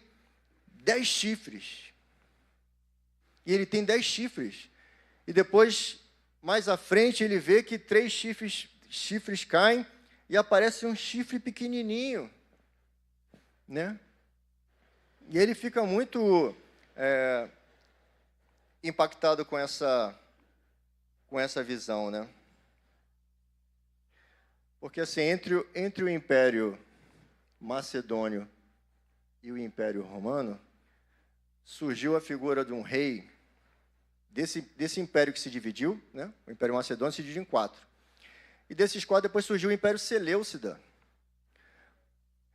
A: 10 chifres. E ele tem 10 chifres. E depois, mais à frente, ele vê que 3 chifres caem e aparece um chifre pequenininho. Né? E ele fica muito impactado com essa visão, né? Porque assim, entre o Império Macedônio e o Império Romano, surgiu a figura de um rei desse império que se dividiu, né? O Império Macedônio se dividiu em 4. E desses 4 depois surgiu o Império Seleucida.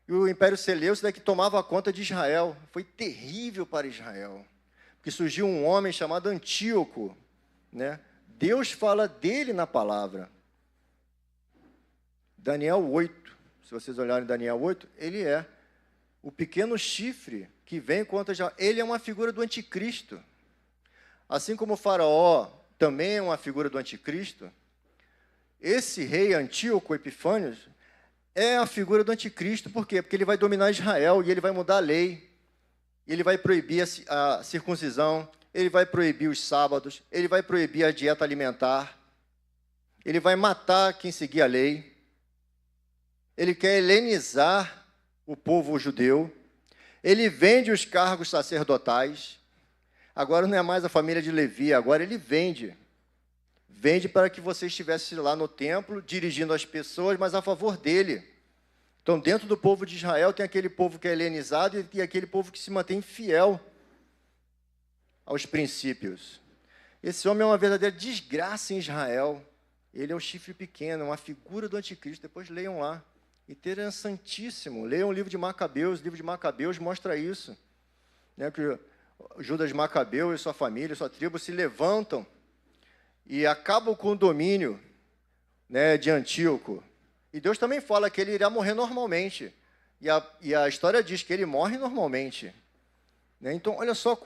A: E o Império Seleucida que tomava conta de Israel. Foi terrível para Israel. Porque surgiu um homem chamado Antíoco. Né? Deus fala dele na palavra. Daniel 8. Se vocês olharem Daniel 8, ele é o pequeno chifre que vem contra Israel. Ele é uma figura do anticristo. Assim como o faraó também é uma figura do anticristo, esse rei Antíoco Epifânios é a figura do anticristo. Por quê? Porque ele vai dominar Israel e ele vai mudar a lei. Ele vai proibir a circuncisão, ele vai proibir os sábados, ele vai proibir a dieta alimentar, ele vai matar quem seguir a lei. Ele quer helenizar o povo judeu. Ele vende os cargos sacerdotais. Agora não é mais a família de Levi, agora ele vende. Vende para que você estivesse lá no templo, dirigindo as pessoas, mas a favor dele. Então, dentro do povo de Israel, tem aquele povo que é helenizado e aquele povo que se mantém fiel aos princípios. Esse homem é uma verdadeira desgraça em Israel. Ele é o chifre pequeno, uma figura do anticristo. Depois leiam lá. Interessantíssimo. Leiam o livro de Macabeus. O livro de Macabeus mostra isso. Né, que Judas Macabeu e sua família, sua tribo se levantam e acabam com o domínio, né, de Antíoco. E Deus também fala que ele irá morrer normalmente. E a história diz que ele morre normalmente. Né? Então, olha só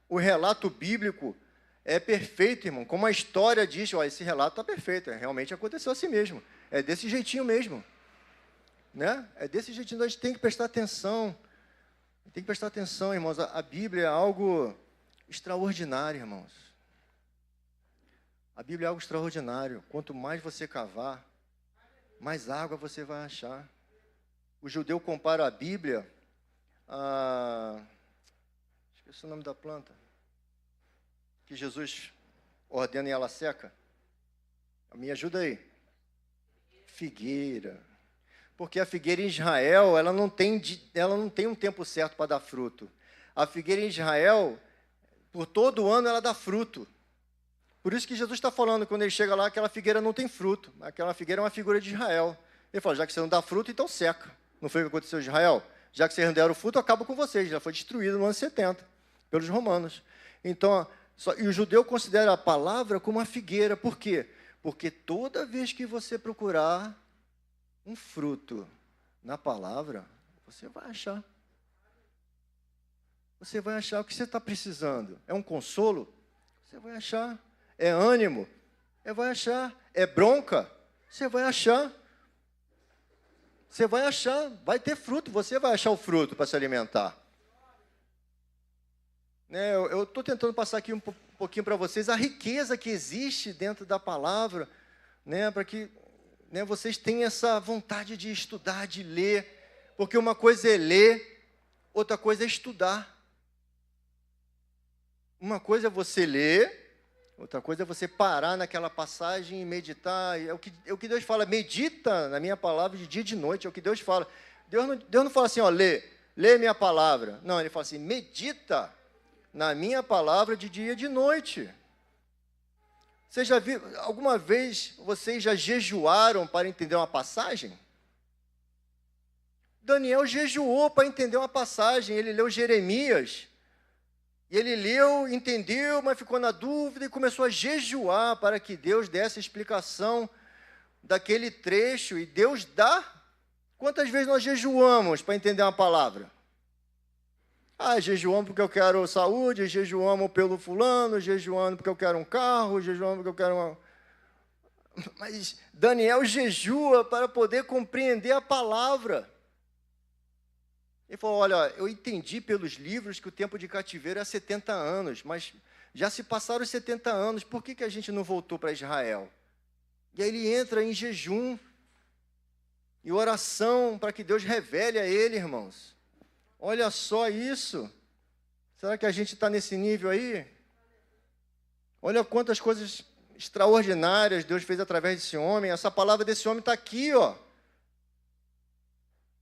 A: o relato bíblico é perfeito, irmão. Como a história diz, ó, esse relato está perfeito. Realmente aconteceu assim mesmo. É desse jeitinho mesmo. Né? É desse jeitinho. A gente tem que prestar atenção. Tem que prestar atenção, irmãos. A Bíblia é algo extraordinário, irmãos. A Bíblia é algo extraordinário. Quanto mais você cavar, mais água você vai achar. O judeu compara a Bíblia a... Esqueci o nome da planta. Que Jesus ordena em ela seca. Me ajuda aí. Figueira. Porque a figueira em Israel, ela não tem um tempo certo para dar fruto. A figueira em Israel, por todo ano, ela dá fruto. Por isso que Jesus está falando, quando ele chega lá, aquela figueira não tem fruto. Aquela figueira é uma figura de Israel. Ele fala, já que você não dá fruto, então seca. Não foi o que aconteceu em Israel? Já que vocês não deram fruto, acaba com vocês. Já foi destruído no ano 70, pelos romanos. Então, e o judeu considera a palavra como uma figueira. Por quê? Porque toda vez que você procurar um fruto na palavra, você vai achar. Você vai achar o que você está precisando. É um consolo? Você vai achar. É ânimo? Vai achar. É bronca? Você vai achar. Você vai achar. Vai ter fruto. Você vai achar o fruto para se alimentar. Né, eu estou tentando passar aqui um pouquinho para vocês a riqueza que existe dentro da palavra, né, para que, né, vocês tenham essa vontade de estudar, de ler. Porque uma coisa é ler, outra coisa é estudar. Uma coisa é você ler, outra coisa é você parar naquela passagem e meditar. É o que Deus fala, medita na minha palavra de dia e de noite, é o que Deus fala. Deus não fala assim, ó, lê minha palavra. Não, ele fala assim, medita na minha palavra de dia e de noite. Você já viu, alguma vez vocês já jejuaram para entender uma passagem? Daniel jejuou para entender uma passagem, ele leu Jeremias, e ele leu, entendeu, mas ficou na dúvida e começou a jejuar para que Deus desse a explicação daquele trecho, e Deus dá. Quantas vezes nós jejuamos para entender uma palavra? Jejuamos porque eu quero saúde, jejuamos pelo fulano, jejuando porque eu quero um carro, jejuando porque eu quero uma... Mas Daniel jejua para poder compreender a palavra. Ele falou, olha, eu entendi pelos livros que o tempo de cativeiro é 70 anos, mas já se passaram os 70 anos, por que a gente não voltou para Israel? E aí ele entra em jejum e oração para que Deus revele a ele, irmãos. Olha só isso. Será que a gente está nesse nível aí? Olha quantas coisas extraordinárias Deus fez através desse homem. Essa palavra desse homem está aqui, ó.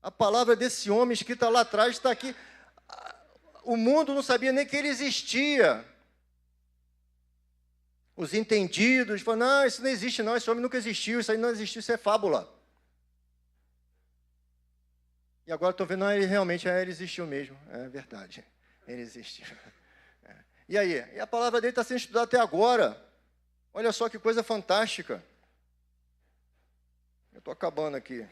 A: A palavra desse homem escrita lá atrás está aqui. O mundo não sabia nem que ele existia. Os entendidos falam, não, isso não existe não, esse homem nunca existiu, isso aí não existiu, isso é fábula. E agora estou vendo, ele realmente ele existiu mesmo, é verdade, ele existiu. E aí? E a palavra dele está sendo estudada até agora. Olha só que coisa fantástica. Eu estou acabando aqui.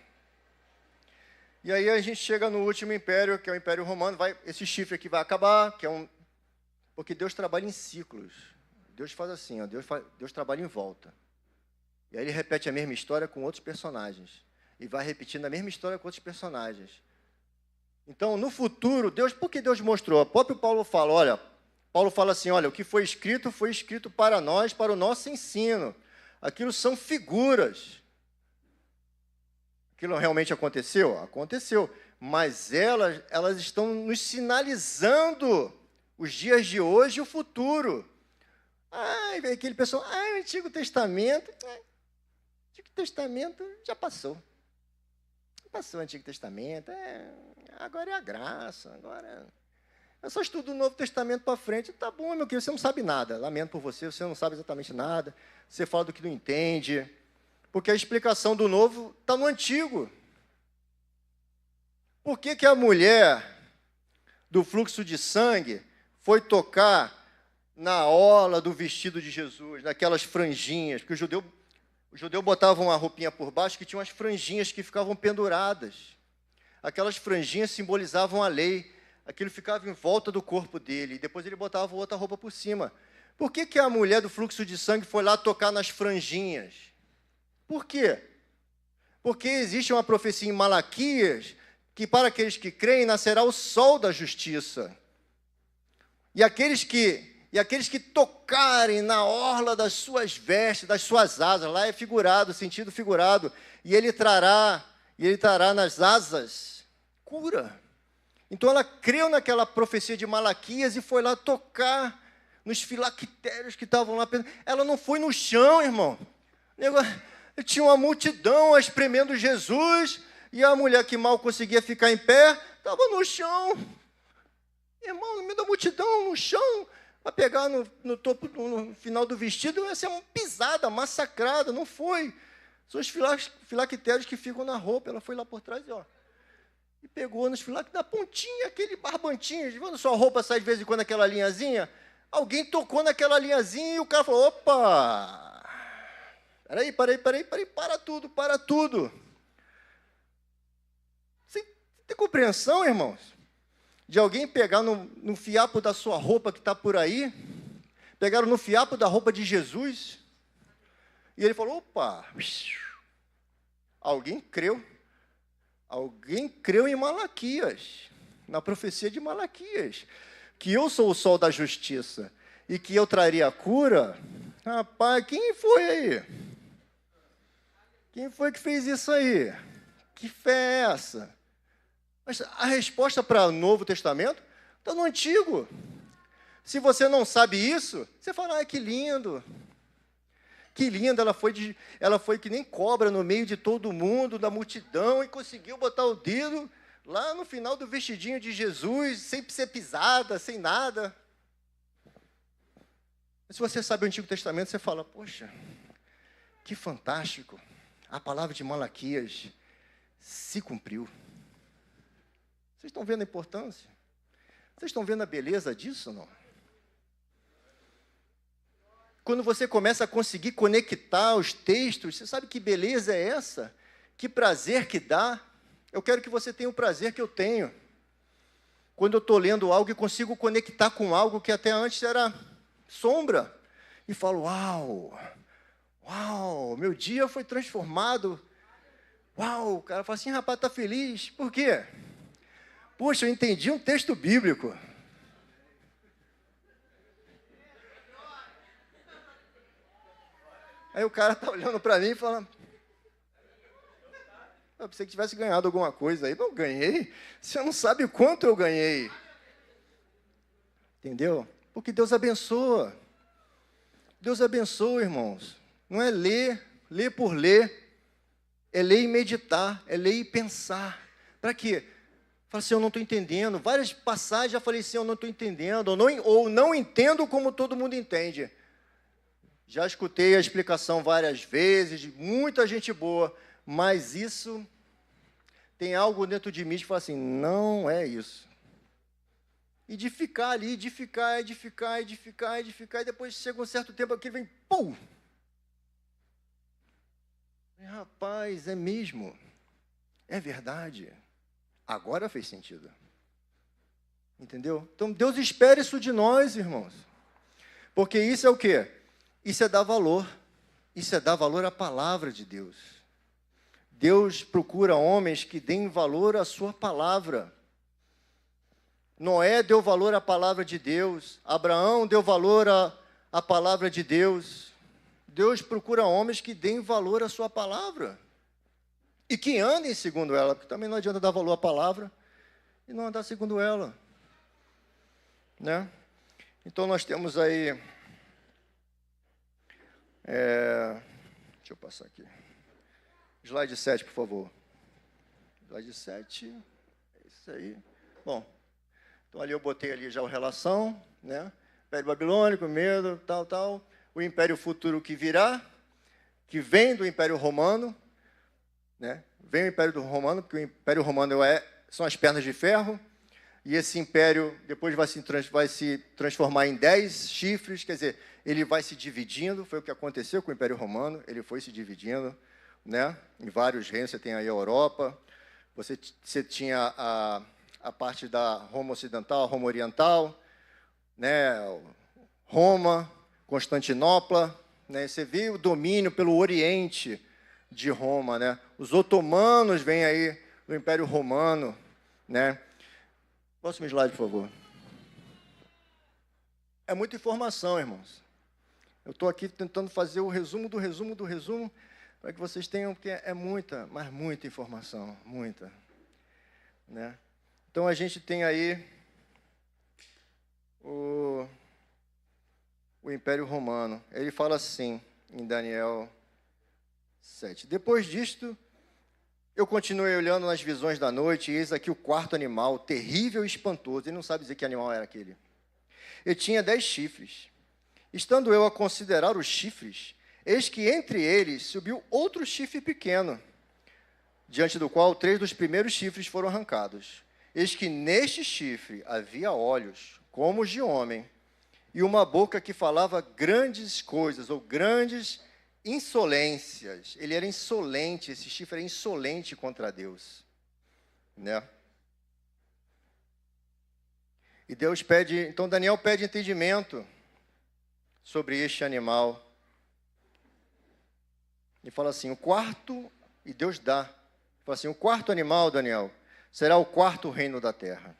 A: E aí a gente chega no último império, que é o Império Romano. Esse chifre aqui vai acabar, porque Deus trabalha em ciclos. Deus faz assim, ó, Deus trabalha em volta. E aí ele repete a mesma história com outros personagens. E vai repetindo a mesma história com outros personagens. Então, no futuro, por que Deus mostrou? O próprio Paulo fala, assim, olha, o que foi escrito para nós, para o nosso ensino. Aquilo são figuras. Aquilo realmente aconteceu? Aconteceu. Mas elas estão nos sinalizando os dias de hoje e o futuro. Vem aquele pessoal, o Antigo Testamento. O Antigo Testamento já passou. Passou o Antigo Testamento, agora é a graça, agora... Eu só estudo o Novo Testamento para frente, tá bom, meu querido, você não sabe nada, lamento por você, você não sabe exatamente nada, você fala do que não entende, porque a explicação do Novo está no Antigo. Por que a mulher do fluxo de sangue foi tocar na orla do vestido de Jesus, naquelas franjinhas, porque o judeu botava uma roupinha por baixo que tinha umas franjinhas que ficavam penduradas. Aquelas franjinhas simbolizavam a lei. Aquilo ficava em volta do corpo dele. E depois ele botava outra roupa por cima. Por que a mulher do fluxo de sangue foi lá tocar nas franjinhas? Por quê? Porque existe uma profecia em Malaquias que para aqueles que creem nascerá o sol da justiça. E aqueles que tocarem na orla das suas vestes, das suas asas, lá é figurado, sentido figurado, e ele trará nas asas cura. Então ela creu naquela profecia de Malaquias e foi lá tocar nos filactérios que estavam lá. Ela não foi no chão, irmão. Tinha uma multidão espremendo Jesus, e a mulher que mal conseguia ficar em pé, estava no chão. Irmão, no meio da multidão, no chão, para pegar no topo, no final do vestido, ia ser uma pisada, massacrada, não foi. São os filactérios que ficam na roupa, ela foi lá por trás e pegou nos filactérios, da pontinha, aquele barbantinho, quando sua roupa sai de vez em quando aquela linhazinha, alguém tocou naquela linhazinha e o cara falou, opa, peraí, para tudo. Você tem compreensão, irmãos? De alguém pegar no fiapo da sua roupa que está por aí, pegaram no fiapo da roupa de Jesus, e ele falou, opa, alguém creu em Malaquias, na profecia de Malaquias, que eu sou o sol da justiça, e que eu traria a cura. Rapaz, quem foi aí? Quem foi que fez isso aí? Que fé é essa? Mas a resposta para o Novo Testamento está no Antigo. Se você não sabe isso, você fala, que lindo. Que linda, ela foi que nem cobra no meio de todo mundo, da multidão, e conseguiu botar o dedo lá no final do vestidinho de Jesus, sem ser pisada, sem nada. Se você sabe o Antigo Testamento, você fala, poxa, que fantástico, a palavra de Malaquias se cumpriu. Vocês estão vendo a importância? Vocês estão vendo a beleza disso ou não? Quando você começa a conseguir conectar os textos, você sabe que beleza é essa? Que prazer que dá? Eu quero que você tenha o prazer que eu tenho. Quando eu estou lendo algo e consigo conectar com algo que até antes era sombra. E falo, uau, uau, meu dia foi transformado. Uau, o cara fala assim, rapaz, está feliz. Por quê? Poxa, eu entendi um texto bíblico. Aí o cara está olhando para mim e fala, eu pensei que tivesse ganhado alguma coisa aí. Não ganhei. Você não sabe o quanto eu ganhei. Entendeu? Porque Deus abençoa. Deus abençoa, irmãos. Não é ler por ler. É ler e meditar, é ler e pensar. Para quê? Fala assim, eu não estou entendendo. Várias passagens já falei assim, eu não estou entendendo. Ou não entendo como todo mundo entende. Já escutei a explicação várias vezes, de muita gente boa, mas isso tem algo dentro de mim que fala assim, não é isso. E de ficar ali, edificar, e depois chega um certo tempo aqui, vem, pum! E, rapaz, é mesmo, é verdade. Agora fez sentido. Entendeu? Então, Deus espera isso de nós, irmãos. Porque isso é o quê? Isso é dar valor. Isso é dar valor à palavra de Deus. Deus procura homens que deem valor à sua palavra. Noé deu valor à palavra de Deus. Abraão deu valor à palavra de Deus. Deus procura homens que deem valor à sua palavra. E que andem segundo ela. Porque também não adianta dar valor à palavra e não andar segundo ela. Né? Então nós temos aí... deixa eu passar aqui. Slide 7, por favor. Slide 7. É isso aí. Bom, então ali eu botei ali já a relação, né? Império Babilônico, medo, tal. O império futuro que virá, que vem do Império Romano, né? Vem o Império Romano, porque o Império Romano são as pernas de ferro, e esse império depois vai se transformar em 10 chifres, quer dizer, ele vai se dividindo, foi o que aconteceu com o Império Romano, ele foi se dividindo, né? Em vários reinos, você tem aí a Europa, você tinha a parte da Roma Ocidental, Roma Oriental, né? Roma, Constantinopla, né? Você vê o domínio pelo Oriente de Roma, né? Os otomanos vêm aí do Império Romano, né? Próximo slide, por favor. É muita informação, irmãos. Eu estou aqui tentando fazer o resumo do resumo, para que vocês tenham, porque é muita, mas muita informação, muita. Né? Então, a gente tem aí o Império Romano. Ele fala assim, em Daniel 7. Depois disto, eu continuei olhando nas visões da noite, e eis aqui o quarto animal, terrível e espantoso. Ele não sabe dizer que animal era aquele. Ele tinha 10 chifres. Estando eu a considerar os chifres, eis que entre eles subiu outro chifre pequeno, diante do qual 3 dos primeiros chifres foram arrancados. Eis que neste chifre havia olhos, como os de homem, e uma boca que falava grandes coisas, ou grandes insolências. Ele era insolente, esse chifre era insolente contra Deus. Né? E Deus pede, então Daniel pede entendimento sobre este animal. E fala assim, e Deus dá. Fala assim, o quarto animal, Daniel, será o quarto reino da terra.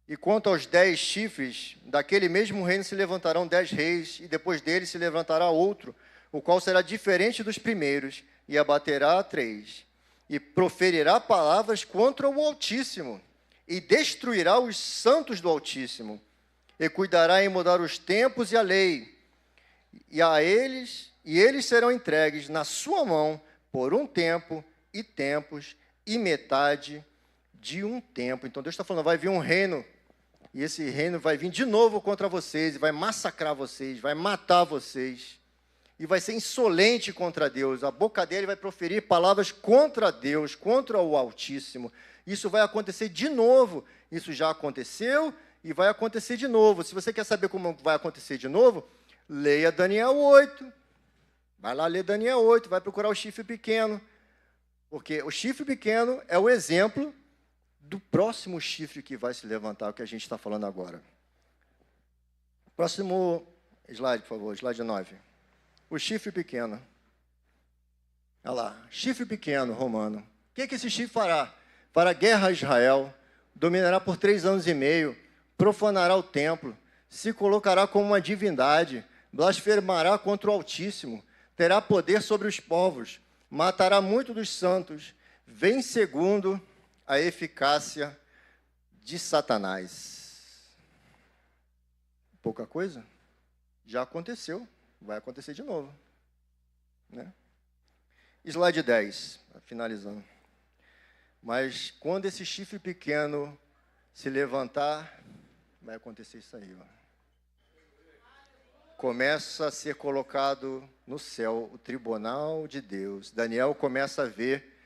A: E quanto aos 10 chifres, daquele mesmo reino se levantarão 10 reis, e depois dele se levantará outro, o qual será diferente dos primeiros, e abaterá a 3, e proferirá palavras contra o Altíssimo, e destruirá os santos do Altíssimo, e cuidará em mudar os tempos e a lei, e eles serão entregues na sua mão por um tempo, e tempos, e metade de um tempo. Então Deus está falando, vai vir um reino E esse reino vai vir de novo contra vocês, e vai massacrar vocês, vai matar vocês, e vai ser insolente contra Deus. A boca dele vai proferir palavras contra Deus, contra o Altíssimo. Isso vai acontecer de novo. Isso já aconteceu e vai acontecer de novo. Se você quer saber como vai acontecer de novo, leia Daniel 8. Vai lá ler Daniel 8, vai procurar o chifre pequeno. Porque o chifre pequeno é o exemplo do próximo chifre que vai se levantar, o que a gente está falando agora. Próximo slide, por favor, slide 9. O chifre pequeno. Olha lá, chifre pequeno romano. O que esse chifre fará? Fará guerra a Israel, dominará por 3 anos e meio, profanará o templo, se colocará como uma divindade, blasfemará contra o Altíssimo, terá poder sobre os povos, matará muito dos santos, vem segundo a eficácia de Satanás. Pouca coisa? Já aconteceu, vai acontecer de novo. Né? Slide 10, finalizando. Mas quando esse chifre pequeno se levantar, vai acontecer isso aí. Ó. Começa a ser colocado no céu o tribunal de Deus. Daniel começa a ver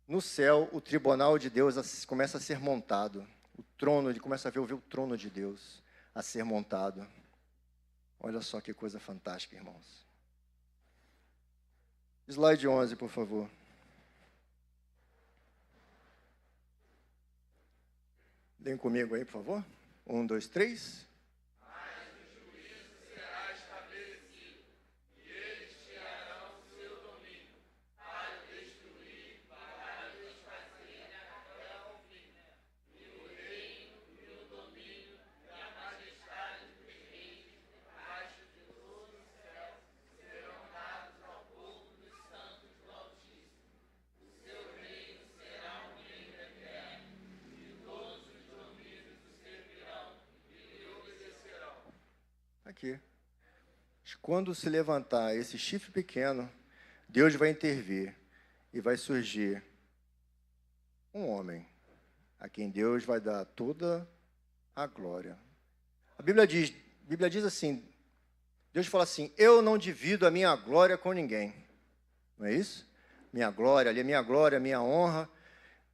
A: no céu o tribunal de Deus começa a ser montado. O trono, ele começa a ver o trono de Deus a ser montado. Olha só que coisa fantástica, irmãos. Slide 11, por favor. Vem comigo aí, por favor. 1, 2, 3. Aqui. Quando se levantar esse chifre pequeno, Deus vai intervir e vai surgir um homem a quem Deus vai dar toda a glória. A Bíblia diz assim, Deus fala assim, eu não divido a minha glória com ninguém. Não é isso? Minha glória, ali é minha glória, minha honra.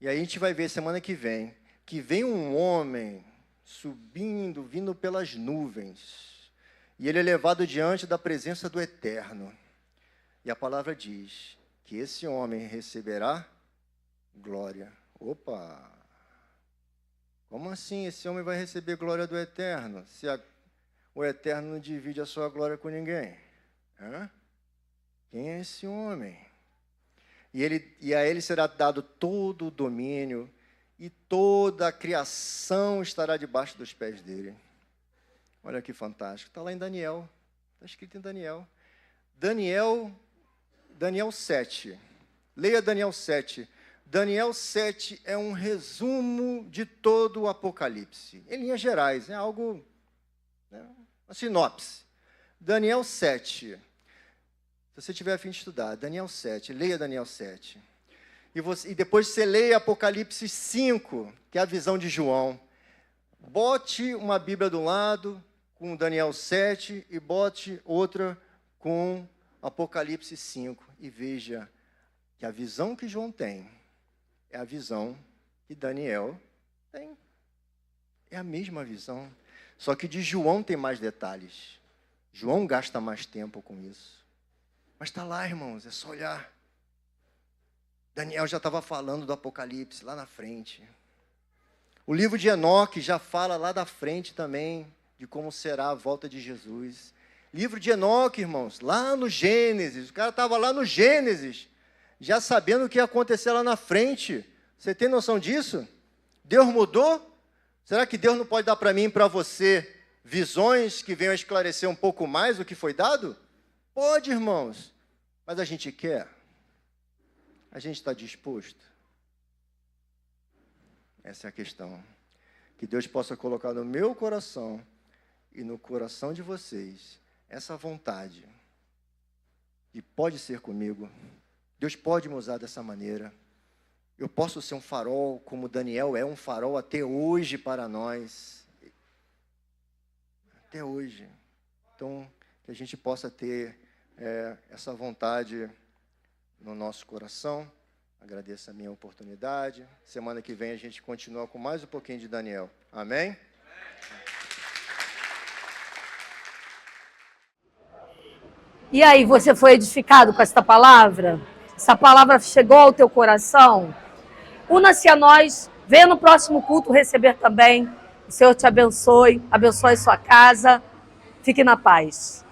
A: E aí a gente vai ver semana que vem um homem subindo, vindo pelas nuvens. E ele é levado diante da presença do Eterno. E a palavra diz que esse homem receberá glória. Opa! Como assim esse homem vai receber glória do Eterno? Se o Eterno não divide a sua glória com ninguém. Hã? Quem é esse homem? E a ele será dado todo o domínio e toda a criação estará debaixo dos pés dele. Olha que fantástico. Está lá em Daniel. Está escrito em Daniel. Daniel 7. Leia Daniel 7. Daniel 7 é um resumo de todo o Apocalipse. Em linhas gerais, é algo, né, uma sinopse. Daniel 7. Se você tiver a fim de estudar, Daniel 7, leia Daniel 7. E depois você leia Apocalipse 5, que é a visão de João. Bote uma Bíblia do lado com Daniel 7 e bote outra com Apocalipse 5 e veja que a visão que João tem é a visão que Daniel tem. É a mesma visão, só que de João tem mais detalhes. João gasta mais tempo com isso. Mas está lá, irmãos, é só olhar. Daniel já estava falando do Apocalipse lá na frente. O livro de Enoque já fala lá da frente também de como será a volta de Jesus. Livro de Enoque, irmãos, lá no Gênesis. O cara estava lá no Gênesis, já sabendo o que ia acontecer lá na frente. Você tem noção disso? Deus mudou? Será que Deus não pode dar para mim e para você visões que venham a esclarecer um pouco mais o que foi dado? Pode, irmãos. Mas a gente quer? A gente está disposto? Essa é a questão. Que Deus possa colocar no meu coração e no coração de vocês essa vontade. E pode ser comigo. Deus pode me usar dessa maneira. Eu posso ser um farol, como Daniel é um farol até hoje para nós. até hoje. Então, que a gente possa ter essa vontade no nosso coração. Agradeço a minha oportunidade. Semana que vem a gente continua com mais um pouquinho de Daniel. Amém?
B: E aí, você foi edificado com esta palavra? Essa palavra chegou ao teu coração? Una-se a nós, venha no próximo culto receber também. O Senhor te abençoe, abençoe sua casa. Fique na paz.